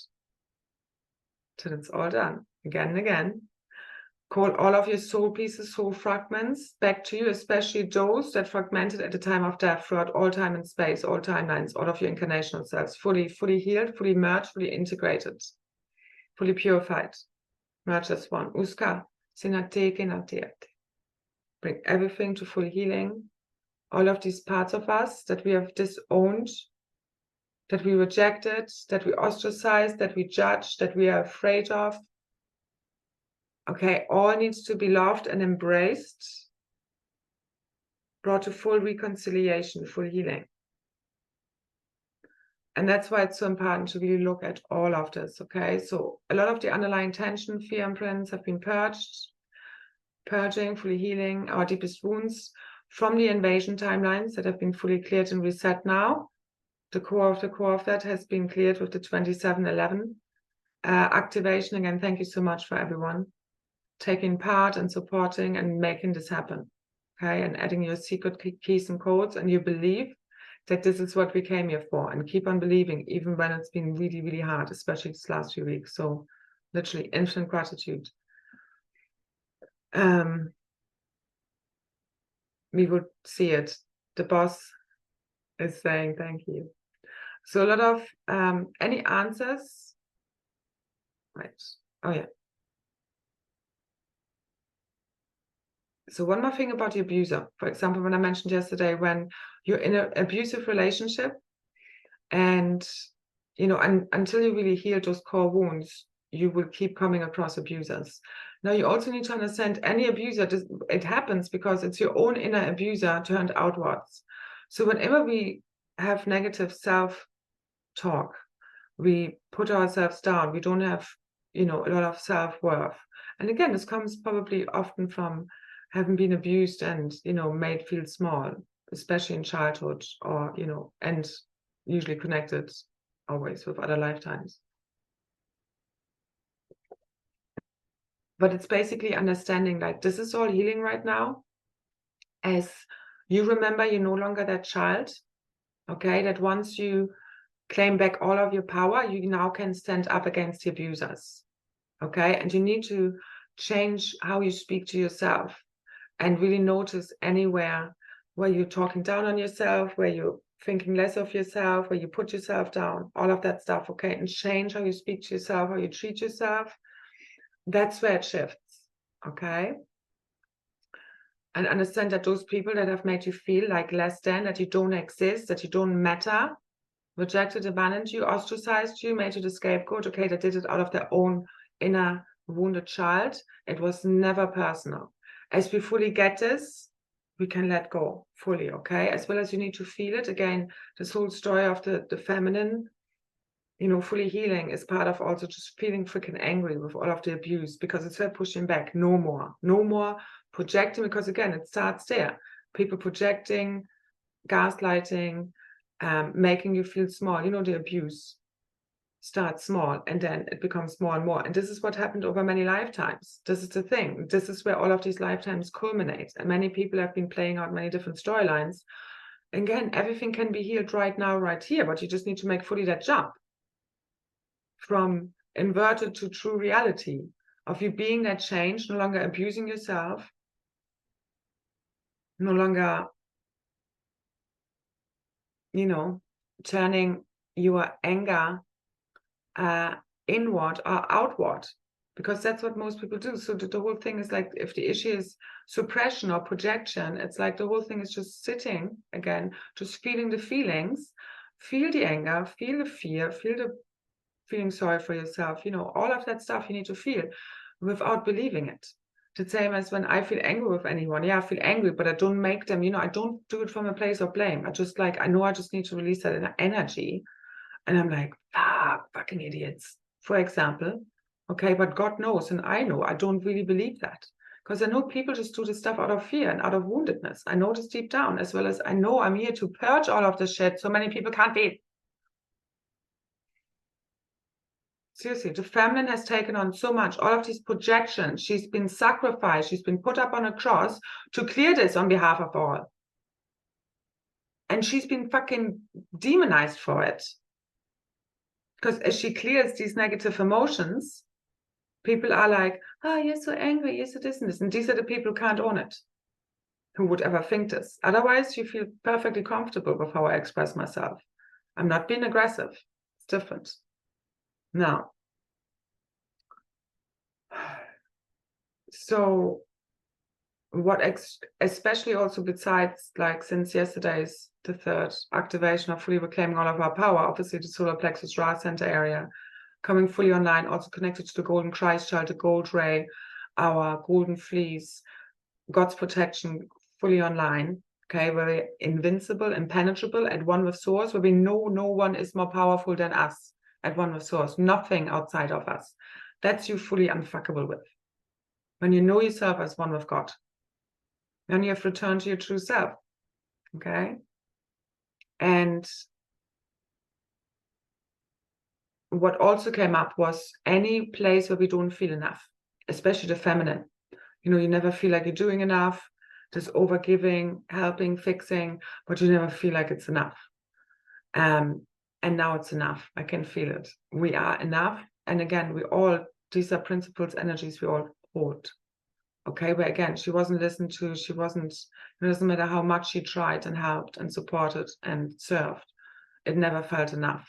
till it's all done, again and again. Call all of your soul pieces, soul fragments back to you, especially those that fragmented at the time of death throughout all time and space, all timelines, all of your incarnational selves, fully healed, fully merged, fully integrated, fully purified, merged as one. Uska, sinate, kenate. Bring everything to full healing. All of these parts of us that we have disowned, that we rejected, that we ostracized, that we judged, that we are afraid of. Okay, all needs to be loved and embraced, brought to full reconciliation, full healing. And that's why it's so important to really look at all of this, okay? So a lot of the underlying tension, fear imprints have been purged, purging, fully healing our deepest wounds from the invasion timelines that have been fully cleared and reset now. The core of that has been cleared with the 2711 activation. Again, thank you so much for everyone taking part and supporting and making this happen, okay? And adding your secret keys and codes, and you believe that this is what we came here for, and keep on believing, even when it's been really, really hard, especially these last few weeks. So literally infinite gratitude. We would see it. The boss is saying thank you. So a lot of, any answers? Right, oh yeah. So one more thing about the abuser. For example, when I mentioned yesterday, when you're in an abusive relationship and, you know, until you really heal those core wounds, you will keep coming across abusers. Now, you also need to understand any abuser, it happens because it's your own inner abuser turned outwards. So whenever we have negative self-talk, we put ourselves down, we don't have, you know, a lot of self-worth. And again, this comes probably often from having been abused and, you know, made feel small, especially in childhood, or, you know, and usually connected always with other lifetimes. But it's basically understanding like this is all healing right now. As you remember, you're no longer that child, okay? That once you claim back all of your power, you now can stand up against the abusers, okay? And you need to change how you speak to yourself and really notice anywhere where you're talking down on yourself, where you're thinking less of yourself, where you put yourself down, all of that stuff, okay? And change how you speak to yourself, how you treat yourself. That's where it shifts, okay? And understand that those people that have made you feel like less than, that you don't exist, that you don't matter, rejected, abandoned you, ostracized you, made you the scapegoat, okay, that did it out of their own inner wounded child. It was never personal. As we fully get this, we can let go fully, okay? As well as you need to feel it. Again, this whole story of the feminine you know, fully healing is part of also just feeling freaking angry with all of the abuse, because it's like pushing back. No more projecting, because again, it starts there. People projecting, gaslighting, making you feel small. You know, the abuse starts small and then it becomes more and more. And this is what happened over many lifetimes. This is the thing. This is where all of these lifetimes culminate. And many people have been playing out many different storylines. Again, everything can be healed right now, right here, but you just need to make fully that jump from inverted to true reality of you being that change, no longer abusing yourself, no longer, you know, turning your anger inward or outward, because that's what most people do. So the whole thing is like, if the issue is suppression or projection, it's like the whole thing is just sitting again, just feeling the feelings, feel the anger, feel the fear, feel the feeling sorry for yourself, you know, all of that stuff you need to feel without believing it. The same as when I feel angry with anyone. Yeah, I feel angry, but I don't make them, you know, I don't do it from a place of blame. I just like, I know I just need to release that energy. And I'm like, fucking idiots, for example. Okay, but God knows, and I know, I don't really believe that. Because I know people just do this stuff out of fear and out of woundedness. I know this deep down, as well as I know I'm here to purge all of the shit so many people can't be. Seriously, the feminine has taken on so much, all of these projections. She's been sacrificed. She's been put up on a cross to clear this on behalf of all. And she's been fucking demonized for it. Because as she clears these negative emotions, people are like, oh, you're so angry, you're so this and this. And these are the people who can't own it, who would ever think this. Otherwise, you feel perfectly comfortable with how I express myself. I'm not being aggressive. It's different. Now, so what especially also besides, like, since yesterday's the third activation of fully reclaiming all of our power, obviously the solar plexus Ra center area coming fully online, also connected to the golden Christ child, the gold ray, our golden fleece, God's protection fully online. Okay, where we're invincible, impenetrable, at one with source, where we know no one is more powerful than us, at one with source, nothing outside of us. That's you fully unfuckable with. When you know yourself as one with God, then you have returned to your true self. Okay, and what also came up was any place where we don't feel enough, especially the feminine. You know, you never feel like you're doing enough, this overgiving, helping, fixing, but you never feel like it's enough. And now it's enough. I can feel it. We are enough. And again, these are principles, energies we all hold. Okay, but again, she wasn't listened to. It doesn't matter how much she tried and helped and supported and served. It never felt enough,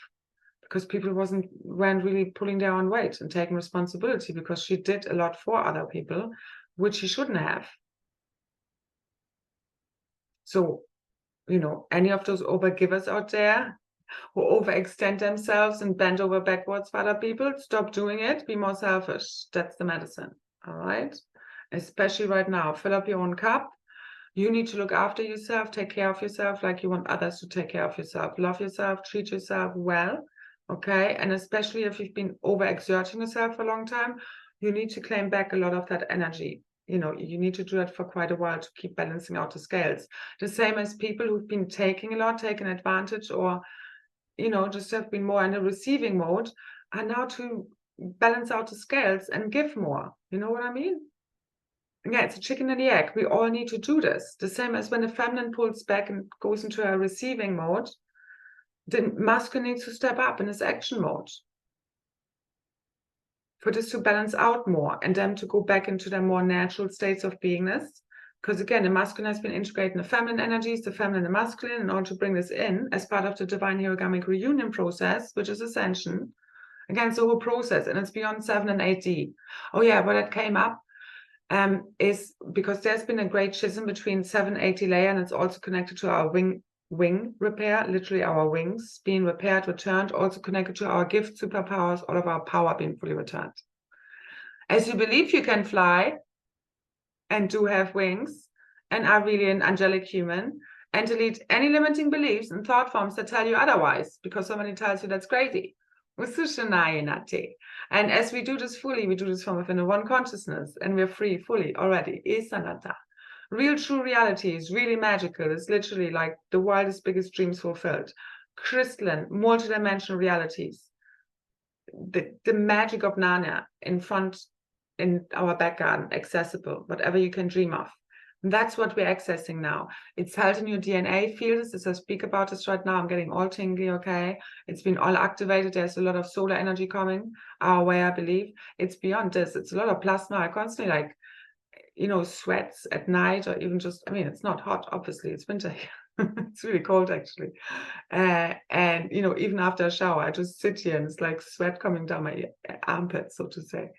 because people weren't really pulling their own weight and taking responsibility, because she did a lot for other people, which she shouldn't have. So, you know, any of those overgivers out there who overextend themselves and bend over backwards for other people, stop doing it. Be more selfish. That's the medicine. All right. Especially right now, fill up your own cup. You need to look after yourself, take care of yourself like you want others to take care of yourself. Love yourself, treat yourself well. Okay. And especially if you've been overexerting yourself for a long time, you need to claim back a lot of that energy. You know, you need to do that for quite a while to keep balancing out the scales. The same as people who've been taking advantage, or, you know, just have been more in a receiving mode, are now to balance out the scales and give more. You know what I mean? Yeah, it's a chicken and the egg. We all need to do this. The same as when the feminine pulls back and goes into a receiving mode, the masculine needs to step up in its action mode for this to balance out more, and them to go back into their more natural states of beingness. Because again, the masculine has been integrating the feminine energies, the feminine and the masculine, in order to bring this in as part of the divine herogamic reunion process, which is ascension. Again, it's the whole process, and it's beyond 7 and 8D. Oh yeah, what that came up is because there's been a great schism between 780 layer, and it's also connected to our wing repair, literally our wings being repaired, returned, also connected to our gift, superpowers, all of our power being fully returned. As you believe you can fly and do have wings and are really an angelic human, and delete any limiting beliefs and thought forms that tell you otherwise, because somebody tells you that's crazy. And as we do this fully, we do this from within the one consciousness, and we're free fully already. Isanata. Real true reality is really magical. It's literally like the wildest, biggest dreams fulfilled. Crystalline, multidimensional realities. The magic of Narnia in front, in our back garden, accessible, whatever you can dream of. And that's what we're accessing now. It's held in your DNA. Feel this as I speak about this right now. I'm getting all tingly, okay? It's been all activated. There's a lot of solar energy coming our way, I believe. It's beyond this. It's a lot of plasma. I constantly like, sweats at night, or even just, it's not hot, obviously, it's winter here. It's really cold, actually. And, even after a shower, I just sit here and it's like sweat coming down my armpits, so to say.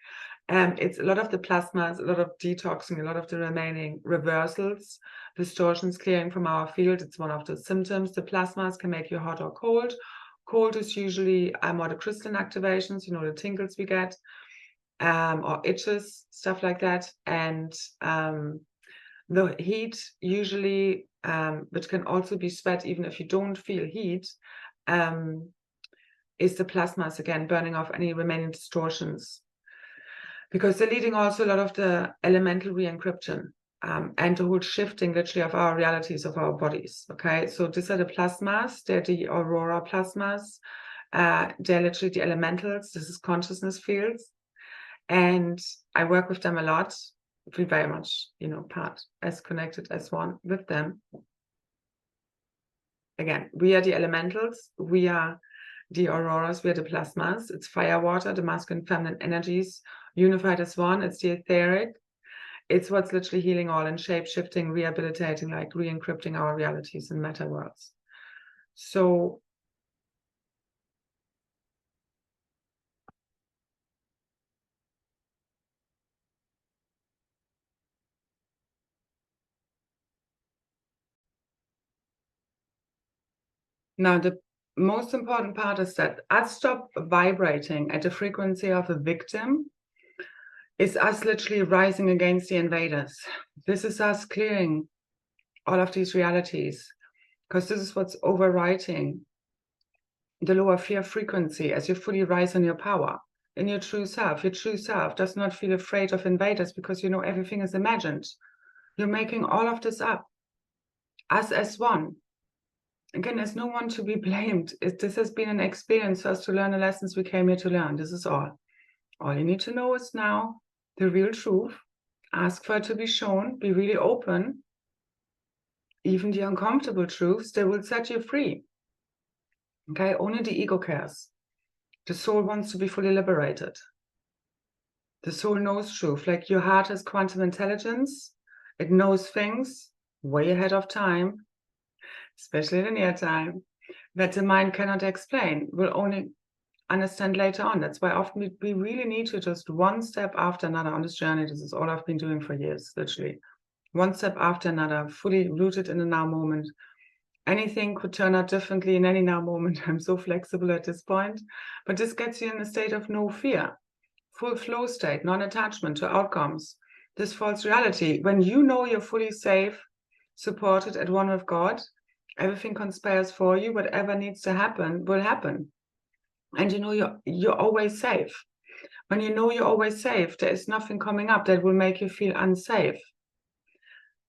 It's a lot of the plasmas, a lot of detoxing, a lot of the remaining reversals, distortions clearing from our field. It's one of the symptoms. The plasmas can make you hot or cold. Cold is usually more the crystalline activations, the tingles we get. Or itches, stuff like that. And the heat usually, which can also be sweat even if you don't feel heat, is the plasmas, again, burning off any remaining distortions. Because they're leading also a lot of the elemental re-encryption and the whole shifting literally of our realities, of our bodies, okay? So these are the plasmas, they're the aurora plasmas, they're literally the elementals, this is consciousness fields. And I work with them a lot, feel very much, part as connected as one with them. Again, we are the elementals, we are the auroras, we are the plasmas. It's fire, water, the masculine, feminine energies, unified as one. It's the etheric. It's what's literally healing all and shape-shifting, rehabilitating, like re-encrypting our realities and meta worlds. So now, the most important part is that us stop vibrating at the frequency of a victim. Is us literally rising against the invaders. This is us clearing all of these realities, because this is what's overwriting the lower fear frequency as you fully rise in your power, in your true self. Your true self does not feel afraid of invaders because everything is imagined. You're making all of this up. Us as one. Again, there's no one to be blamed. This has been an experience for us to learn the lessons we came here to learn. This is all. All you need to know is now the real truth. Ask for it to be shown. Be really open. Even the uncomfortable truths, they will set you free. Okay, only the ego cares. The soul wants to be fully liberated. The soul knows truth. Like your heart has quantum intelligence. It knows things way ahead of time, especially in the near time, that the mind cannot explain, will only understand later on. That's why often we really need to just one step after another on this journey. This is all I've been doing for years, literally. One step after another, fully rooted in the now moment. Anything could turn out differently in any now moment. I'm so flexible at this point. But this gets you in a state of no fear, full flow state, non-attachment to outcomes. This false reality. When you know you're fully safe, supported, at one with God, everything conspires for you. Whatever needs to happen will happen. And you're always safe. When you know you're always safe, there is nothing coming up that will make you feel unsafe.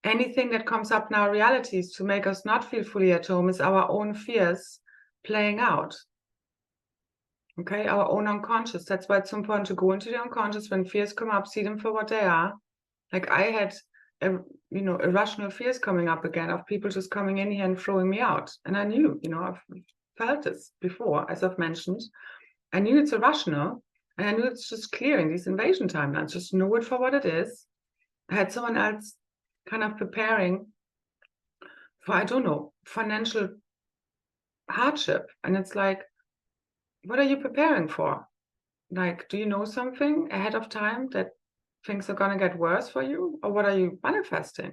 Anything that comes up in our realities to make us not feel fully at home is our own fears playing out. Okay, our own unconscious. That's why it's so important to go into the unconscious when fears come up, see them for what they are. Like I had, irrational fears coming up again of people just coming in here and throwing me out. And I knew, I've felt this before, as I've mentioned. I knew it's irrational, and I knew it's just clearing these invasion timelines. Just know it for what it is. I had someone else kind of preparing for, I don't know, financial hardship. And it's like, what are you preparing for? Like, do you know something ahead of time that things are going to get worse for you? Or what are you manifesting?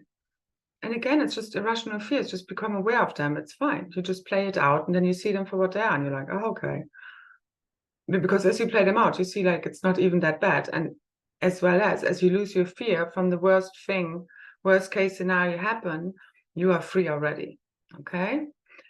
And again, it's just irrational fears. Just become aware of them. It's fine. You just play it out and then you see them for what they are. And you're like, oh, okay. Because as you play them out, you see like it's not even that bad. And as well as you lose your fear from the worst case scenario happen, you are free already. Okay?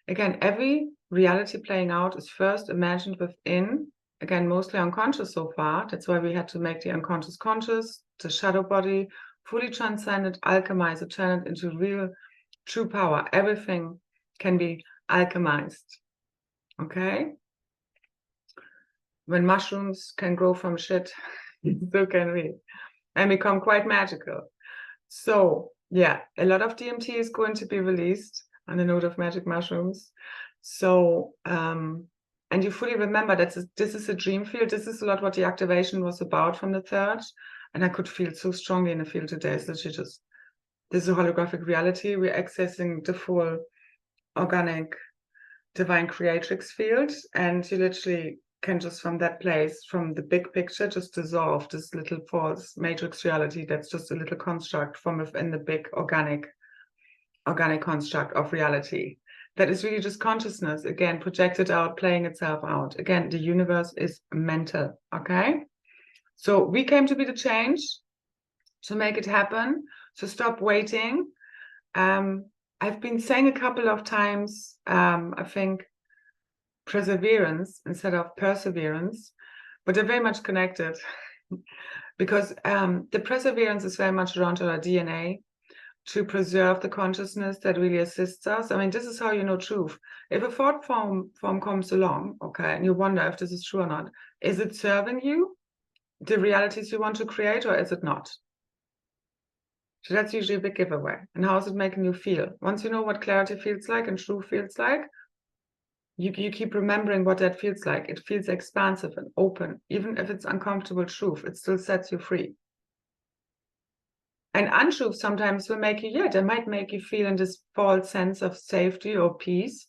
Again, every reality playing out is first imagined within again, mostly unconscious so far. That's why we had to make the unconscious conscious, the shadow body, fully transcend it, alchemize it, turn it into real, true power. Everything can be alchemized. Okay? When mushrooms can grow from shit, so can we, and become quite magical. So, yeah, a lot of DMT is going to be released on the note of magic mushrooms. So, and you fully remember that this is a dream field. This is a lot what the activation was about from the third. And I could feel so strongly in the field today. It's literally just, this is a holographic reality. We're accessing the full organic, divine creatrix field. And you literally can just from that place, from the big picture, just dissolve this little false matrix reality that's just a little construct from within the big organic construct of reality. That is really just consciousness, again, projected out, playing itself out. Again, the universe is mental, okay? So we came to be the change, to make it happen. So stop waiting. I've been saying a couple of times, I think, perseverance instead of perseverance, but they're very much connected because the perseverance is very much around our DNA, to preserve the consciousness that really assists us. I mean, this is how you know truth. If a thought form comes along, okay, and you wonder if this is true or not, is it serving you, the realities you want to create, or is it not? So that's usually a big giveaway. And how is it making you feel? Once you know what clarity feels like and truth feels like, you keep remembering what that feels like. It feels expansive and open. Even if it's uncomfortable truth, it still sets you free. And untruth sometimes will make you, yeah, they might make you feel in this false sense of safety or peace,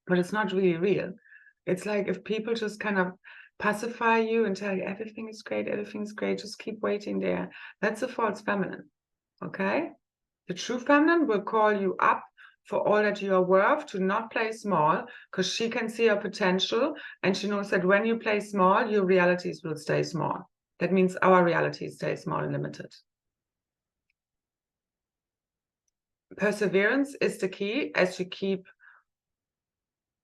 but it's not really real. It's like if people just kind of pacify you and tell you everything is great, just keep waiting there. That's a false feminine, okay? The true feminine will call you up for all that you are worth, to not play small, because she can see your potential, and she knows that when you play small, your realities will stay small. That means our realities stay small and limited. Perseverance is the key as you keep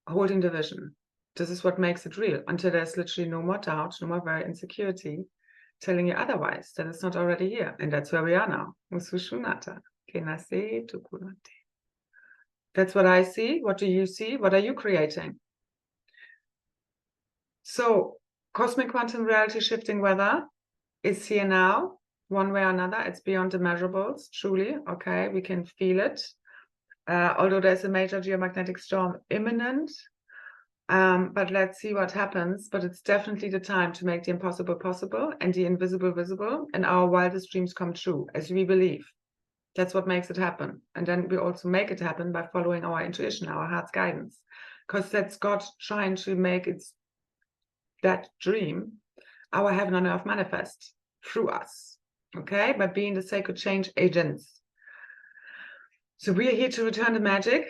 holding the vision. This is what makes it real, until there's literally no more doubt, no more very insecurity telling you otherwise, that it's not already here. And that's where we are now. That's what I see. What do you see? What are you creating? So cosmic quantum reality shifting weather is here now. One way or another, it's beyond the measurables, truly, okay? We can feel it. Although there's a major geomagnetic storm imminent, but let's see what happens. But it's definitely the time to make the impossible possible and the invisible visible, and our wildest dreams come true, as we believe. That's what makes it happen. And then we also make it happen by following our intuition, our heart's guidance, because that's God trying to make that dream, our heaven on earth, manifest through us, okay? By being the sacred change agents. So we are here to return the magic.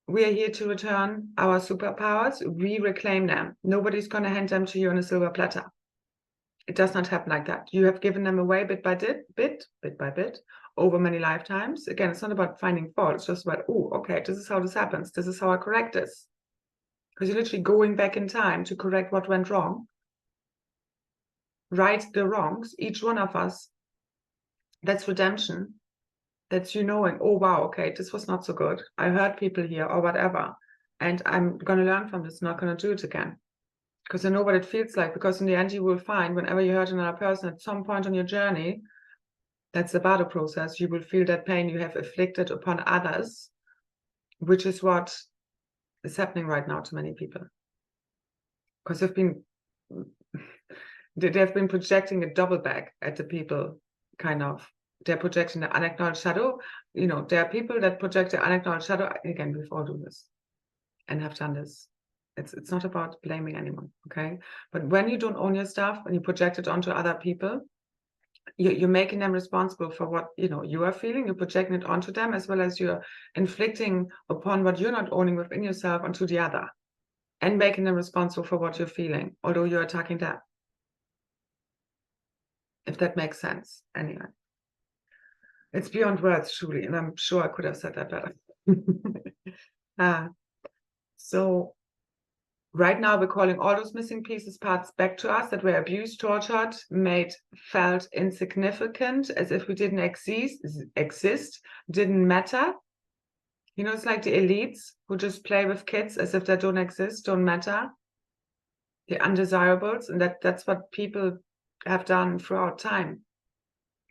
We are here to return our superpowers. We reclaim them. Nobody's going to hand them to you on a silver platter. It does not happen like that. You have given them away bit by bit, over many lifetimes. Again, it's not about finding fault. It's just about, oh, okay, this is how this happens. This is how I correct this. Because you're literally going back in time to correct what went wrong. Right the wrongs, each one of us. That's redemption. That's you knowing, oh, wow, okay, this was not so good. I hurt people here or whatever. And I'm going to learn from this, not going to do it again. Because I know what it feels like. Because in the end, you will find whenever you hurt another person at some point on your journey, that's the Bardo process, you will feel that pain you have inflicted upon others, which is what is happening right now to many people. Because they've been projecting a double back at the people, kind of. They're projecting the unacknowledged shadow. You know, there are people that project the unacknowledged shadow. Again, we've all done this and have done this. It's not about blaming anyone, okay? But when you don't own your stuff and you project it onto other people, you're making them responsible for what you are feeling. You're projecting it onto them, as well as you're inflicting upon what you're not owning within yourself onto the other, and making them responsible for what you're feeling, although you're attacking that. If that makes sense. Anyway, it's beyond words, truly, and I'm sure I could have said that better. So right now we're calling all those missing pieces, parts back to us that were abused, tortured, made, felt insignificant, as if we didn't exist, didn't matter. You know, it's like the elites who just play with kids as if they don't exist, don't matter. The undesirables, and that's what people have done throughout time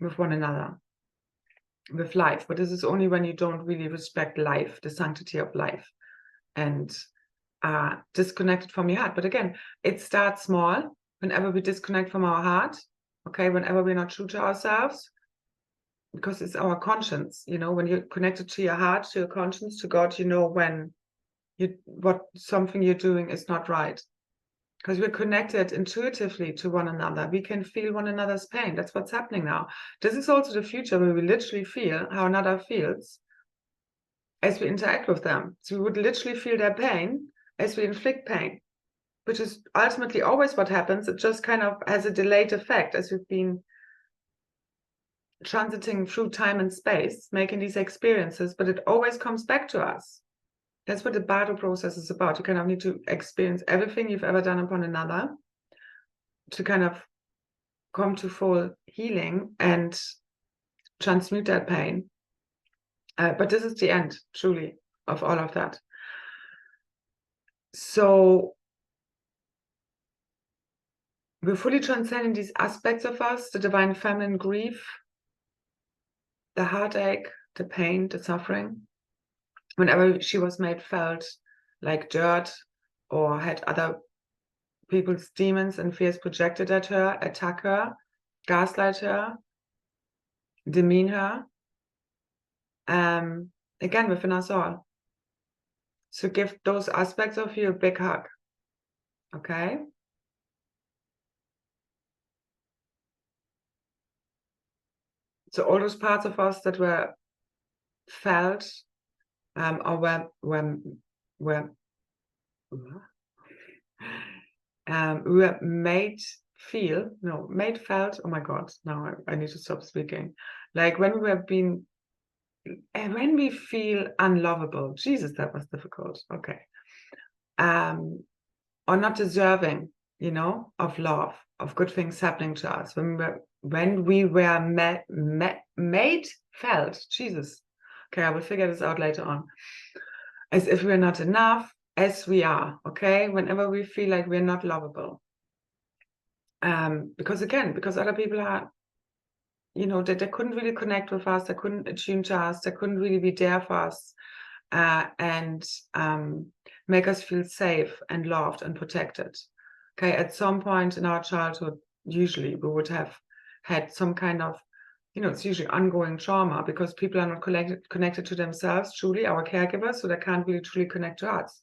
with one another, with life. But this is only when you don't really respect life, the sanctity of life, and are disconnected from your heart. But again, it starts small. Whenever we disconnect from our heart, okay, whenever we're not true to ourselves, because it's our conscience, you know, when you're connected to your heart, to your conscience, to God, you know when what something you're doing is not right. Because we're connected intuitively to one another. We can feel one another's pain. That's what's happening now. This is also the future where we literally feel how another feels as we interact with them. So we would literally feel their pain as we inflict pain, which is ultimately always what happens. It just kind of has a delayed effect as we've been transiting through time and space, making these experiences, but it always comes back to us. That's what the battle process is about. You kind of need to experience everything you've ever done upon another to kind of come to full healing and transmute that pain. But this is the end, truly, of all of that. So we're fully transcending these aspects of us, the divine feminine grief, the heartache, the pain, the suffering. Whenever she was made felt like dirt or had other people's demons and fears projected at her, attack her, gaslight her, demean her, again, within us all. So give those aspects of you a big hug, okay? So all those parts of us that were felt or were made felt, oh my God, now I need to stop speaking. Like when we feel unlovable, Jesus, that was difficult, okay. Or not deserving, you know, of love, of good things happening to us. When we were made felt, Jesus, okay, I will figure this out later on, as if we're not enough, as we are, okay, whenever we feel like we're not lovable. Because other people are, you know, they couldn't really connect with us, they couldn't attune to us, they couldn't really be there for us and make us feel safe and loved and protected. Okay, at some point in our childhood, usually we would have had some kind of, you know, it's usually ongoing trauma because people are not connected to themselves, truly, our caregivers, so they can't really truly connect to us.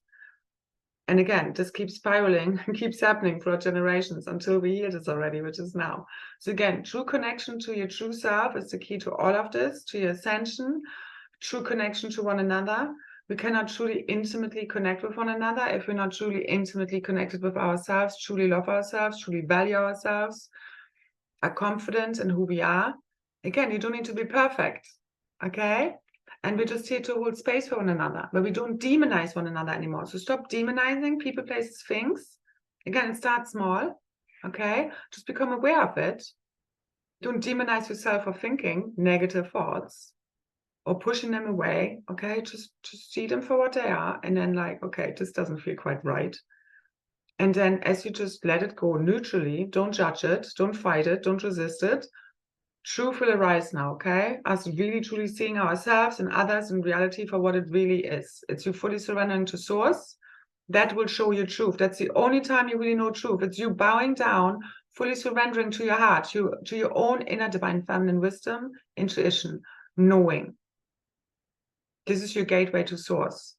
And again, this keeps spiraling, keeps happening for generations until we heal this already, which is now. So again, true connection to your true self is the key to all of this, to your ascension, true connection to one another. We cannot truly intimately connect with one another if we're not truly intimately connected with ourselves, truly love ourselves, truly value ourselves, are confident in who we are. Again, you don't need to be perfect, okay? And we're just here to hold space for one another, but we don't demonize one another anymore. So stop demonizing people, places, things. Again, it starts small, okay? Just become aware of it. Don't demonize yourself for thinking negative thoughts or pushing them away, okay? Just see them for what they are. And then like, okay, this doesn't feel quite right. And then as you just let it go neutrally, don't judge it, don't fight it, don't resist it. Truth will arise now, okay? Us really truly seeing ourselves and others in reality for what it really is. It's you fully surrendering to source. That will show you truth. That's the only time you really know truth. It's you bowing down, fully surrendering to your heart, to your own inner divine feminine wisdom, intuition, knowing. This is your gateway to source,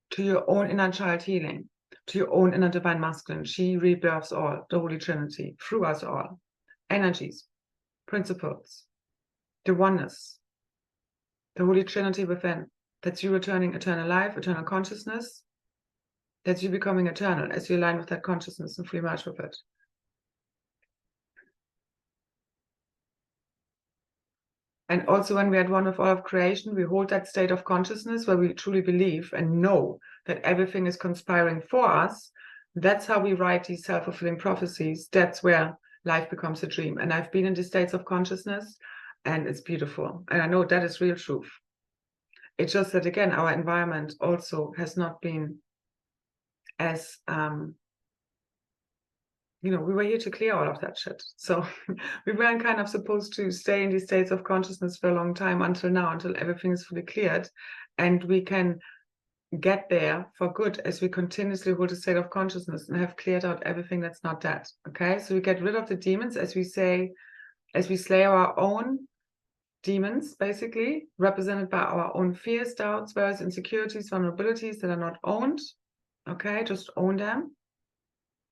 to your own inner child healing, to your own inner divine masculine. She rebirths all, the Holy Trinity, through us all. Energies, principles, the oneness, the Holy Trinity within. That's you returning eternal life, eternal consciousness. That's you becoming eternal as you align with that consciousness and fully merge with it. And also when we are at one with all of creation, we hold that state of consciousness where we truly believe and know that everything is conspiring for us, That's how we write these self-fulfilling prophecies. That's where life becomes a dream. And I've been in these states of consciousness, and it's beautiful. And I know that is real truth. It's just that, again, our environment also has not been as, we were here to clear all of that shit. So we weren't kind of supposed to stay in these states of consciousness for a long time until now, until everything is fully cleared. And we can get there for good as we continuously hold a state of consciousness and have cleared out everything that's not that. Okay, so we get rid of the demons, as we say, as we slay our own demons, basically represented by our own fears, doubts, worries, insecurities, vulnerabilities that are not owned. Okay, just own them.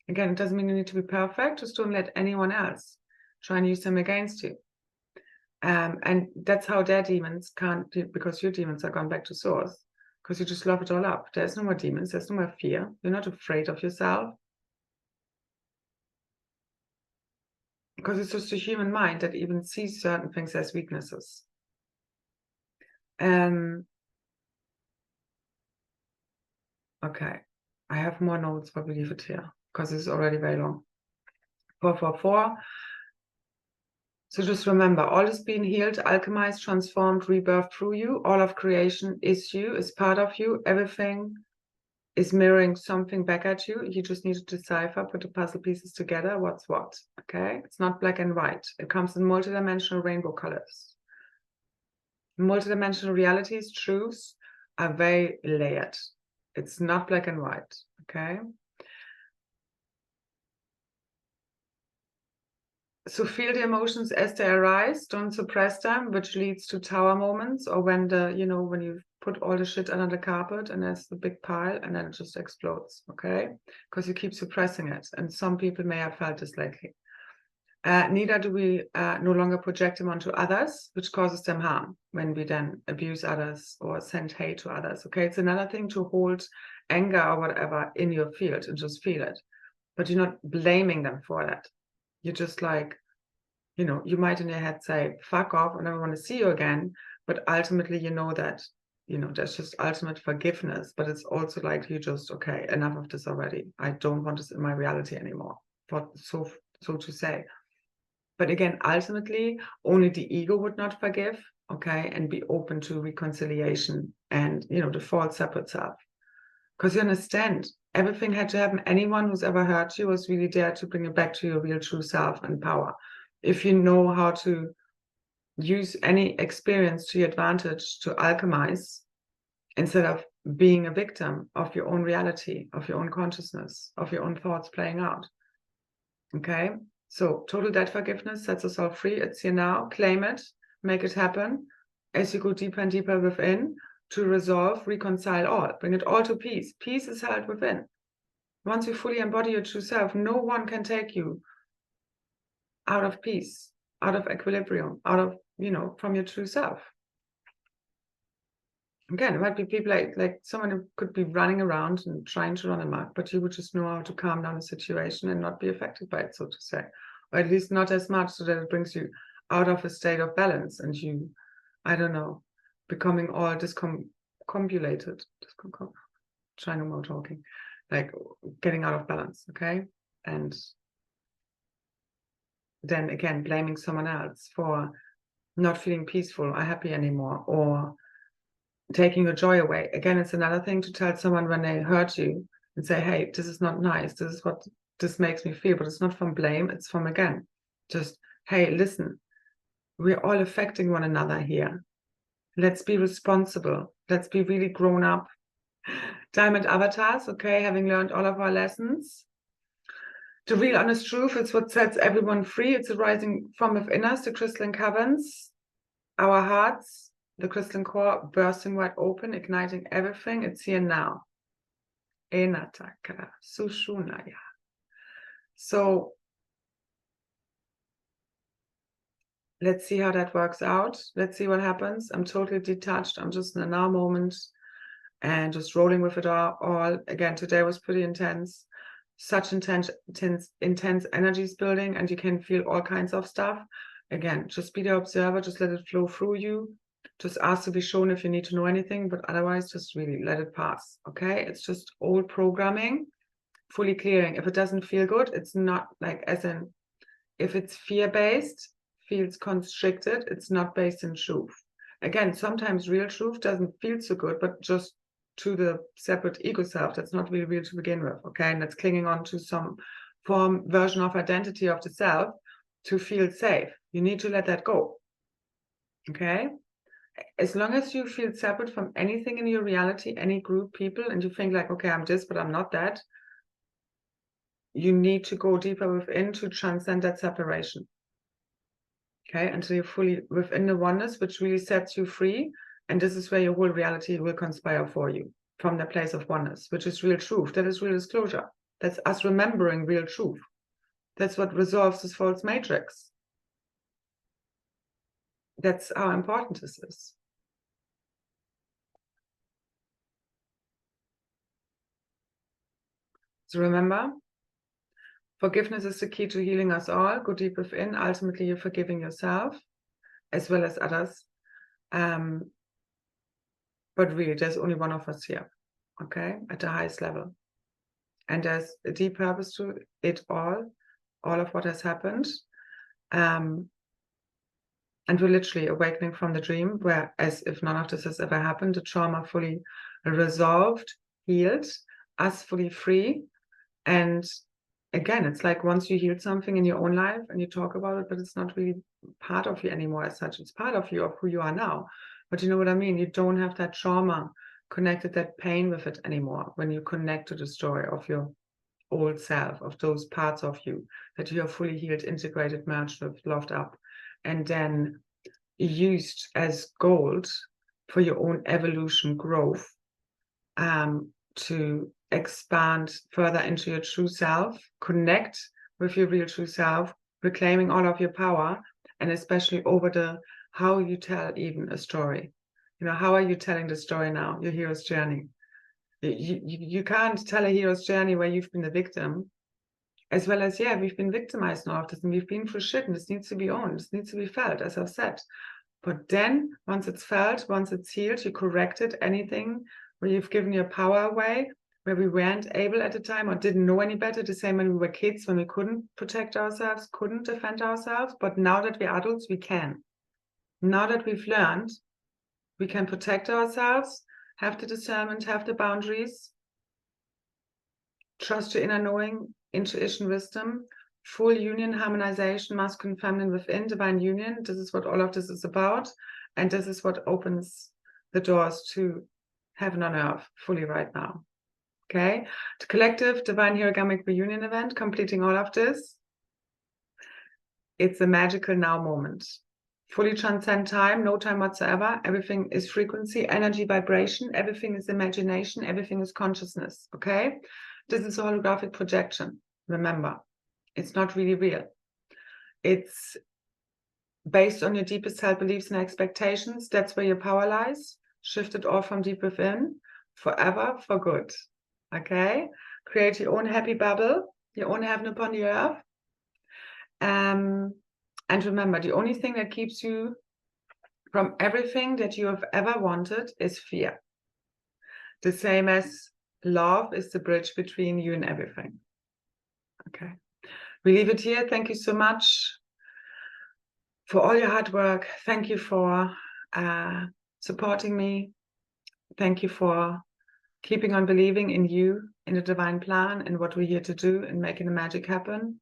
Again, it doesn't mean you need to be perfect. Just don't let anyone else try and use them against you. And that's how their demons can't, because your demons are gone back to source. Because you just love it all up. There's no more demons. There's no more fear. You're not afraid of yourself. Because it's just a human mind that even sees certain things as weaknesses. Okay. I have more notes, but we leave it here. Because it's already very long. 444. So just remember, all is being healed, alchemized, transformed, rebirthed through you. All of creation is you, is part of you. Everything is mirroring something back at you. You just need to decipher, put the puzzle pieces together, what's what, okay? It's not black and white. It comes in multidimensional rainbow colors. Multidimensional realities, truths are very layered. It's not black and white, okay? So feel the emotions as they arise, don't suppress them, which leads to tower moments, or when when you put all the shit under the carpet and there's the big pile and then it just explodes, okay? Because you keep suppressing it. And some people may have felt this lately. Neither do we no longer project them onto others, which causes them harm when we then abuse others or send hate to others, okay? It's another thing to hold anger or whatever in your field and just feel it. But you're not blaming them for that. You're just like, you might in your head say, fuck off, I never want to see you again. But ultimately, you know that, there's just ultimate forgiveness. But it's also like, you just, okay, enough of this already. I don't want this in my reality anymore, so to say. But again, ultimately, only the ego would not forgive, okay, and be open to reconciliation and, the false separate self. Because you understand, everything had to happen. Anyone who's ever hurt you was really there to bring it back to your real true self and power. If you know how to use any experience to your advantage to alchemize, instead of being a victim of your own reality, of your own consciousness, of your own thoughts playing out. Okay? So total debt forgiveness sets us all free. It's here now. Claim it. Make it happen. As you go deeper and deeper within, to resolve, reconcile all. Bring it all to peace. Peace is held within. Once you fully embody your true self, no one can take you out of peace, out of equilibrium, out of, from your true self. Again, it might be people like someone who could be running around and trying to run amok, but you would just know how to calm down the situation and not be affected by it, so to say. Or at least not as much, so that it brings you out of a state of balance and you, I don't know, becoming all discombobulated. Trying no more talking. Like getting out of balance, okay? And then again, blaming someone else for not feeling peaceful or happy anymore, or taking your joy away. Again, it's another thing to tell someone when they hurt you and say, hey, this is not nice. This is what this makes me feel. But it's not from blame. It's from, again, just, hey, listen, we're all affecting one another here. Let's be responsible. Let's be really grown up. Diamond avatars, okay, having learned all of our lessons. The real honest truth is what sets everyone free. It's arising from within us, the crystalline caverns, our hearts, the crystalline core bursting wide open, igniting everything. It's here now. Enatakara, Sushunaya. So let's see how that works out. Let's see what happens. I'm totally detached. I'm just in a now moment and just rolling with it all. Again, today was pretty intense. Such intense energies building, and you can feel all kinds of stuff. Again, just be the observer, just let it flow through you. Just ask to be shown if you need to know anything, but otherwise just really let it pass, okay? It's just old programming fully clearing. If it doesn't feel good, it's not like, as in, if it's fear-based, feels constricted, it's not based in truth. Again, sometimes real truth doesn't feel so good, but just to the separate ego self, that's not really real to begin with, okay? And that's clinging on to some version of identity of the self to feel safe. You need to let that go, okay? As long as you feel separate from anything in your reality, any group, people, and you think like, okay, I'm this, but I'm not that, you need to go deeper within to transcend that separation. Okay, until you're fully within the oneness, which really sets you free. And this is where your whole reality will conspire for you, from the place of oneness, which is real truth. That is real disclosure. That's us remembering real truth. That's what resolves this false matrix. That's how important this is. So remember, forgiveness is the key to healing us all. Go deep within. Ultimately, you're forgiving yourself as well as others. But really, there's only one of us here, okay, at the highest level. And there's a deep purpose to it all of what has happened. And we're literally awakening from the dream, where, as if none of this has ever happened, the trauma fully resolved, healed, us fully free. And again, it's like once you healed something in your own life and you talk about it, but it's not really part of you anymore as such. It's part of you, of who you are now. But you know what I mean? You don't have that trauma connected, that pain with it anymore when you connect to the story of your old self, of those parts of you that you are fully healed, integrated, merged with, loved up, and then used as gold for your own evolution, growth, to expand further into your true self, connect with your real true self, reclaiming all of your power, and especially over the how you tell even a story. You know, how are you telling the story now, your hero's journey? You can't tell a hero's journey where you've been the victim, as well as, yeah, we've been victimized in all of this, and we've been through shit, and this needs to be owned, this needs to be felt, as I've said. But then, once it's felt, once it's healed, you corrected anything where you've given your power away, where we weren't able at the time or didn't know any better, the same when we were kids, when we couldn't protect ourselves, couldn't defend ourselves. But now that we're adults, we can. Now that we've learned, we can protect ourselves, have the discernment, have the boundaries, trust your inner knowing, intuition, wisdom, full union, harmonization, masculine, feminine within, divine union. This is what all of this is about. And this is what opens the doors to heaven on earth fully right now. Okay? The collective divine herogamic reunion event, completing all of this. It's a magical now moment. Fully transcend time, no time whatsoever. Everything is frequency, energy, vibration. Everything is imagination. Everything is consciousness. Okay? This is a holographic projection. Remember, it's not really real. It's based on your deepest self beliefs and expectations. That's where your power lies. Shift it all from deep within, forever, for good. Okay? Create your own happy bubble, your own heaven upon the earth. And remember, the only thing that keeps you from everything that you have ever wanted is fear. The same as love is the bridge between you and everything. Okay. We leave it here. Thank you so much for all your hard work. Thank you for supporting me. Thank you for keeping on believing in you, in the divine plan, and what we're here to do, and making the magic happen,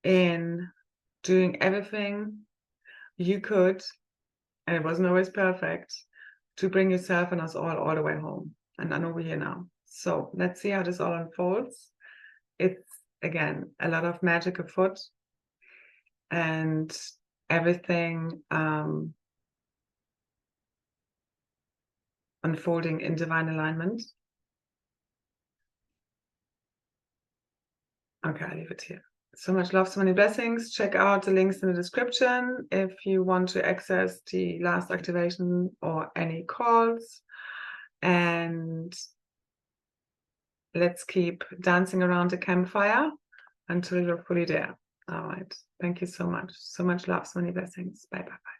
in doing everything you could, and it wasn't always perfect, to bring yourself and us all the way home. And I know we're here now. So let's see how this all unfolds. It's, again, a lot of magic afoot, and everything unfolding in divine alignment. Okay, I'll leave it here. So much love, so many blessings. Check out the links in the description if you want to access the last activation or any calls. And let's keep dancing around the campfire until you're fully there. All right. Thank you so much. So much love, so many blessings. Bye, bye, bye.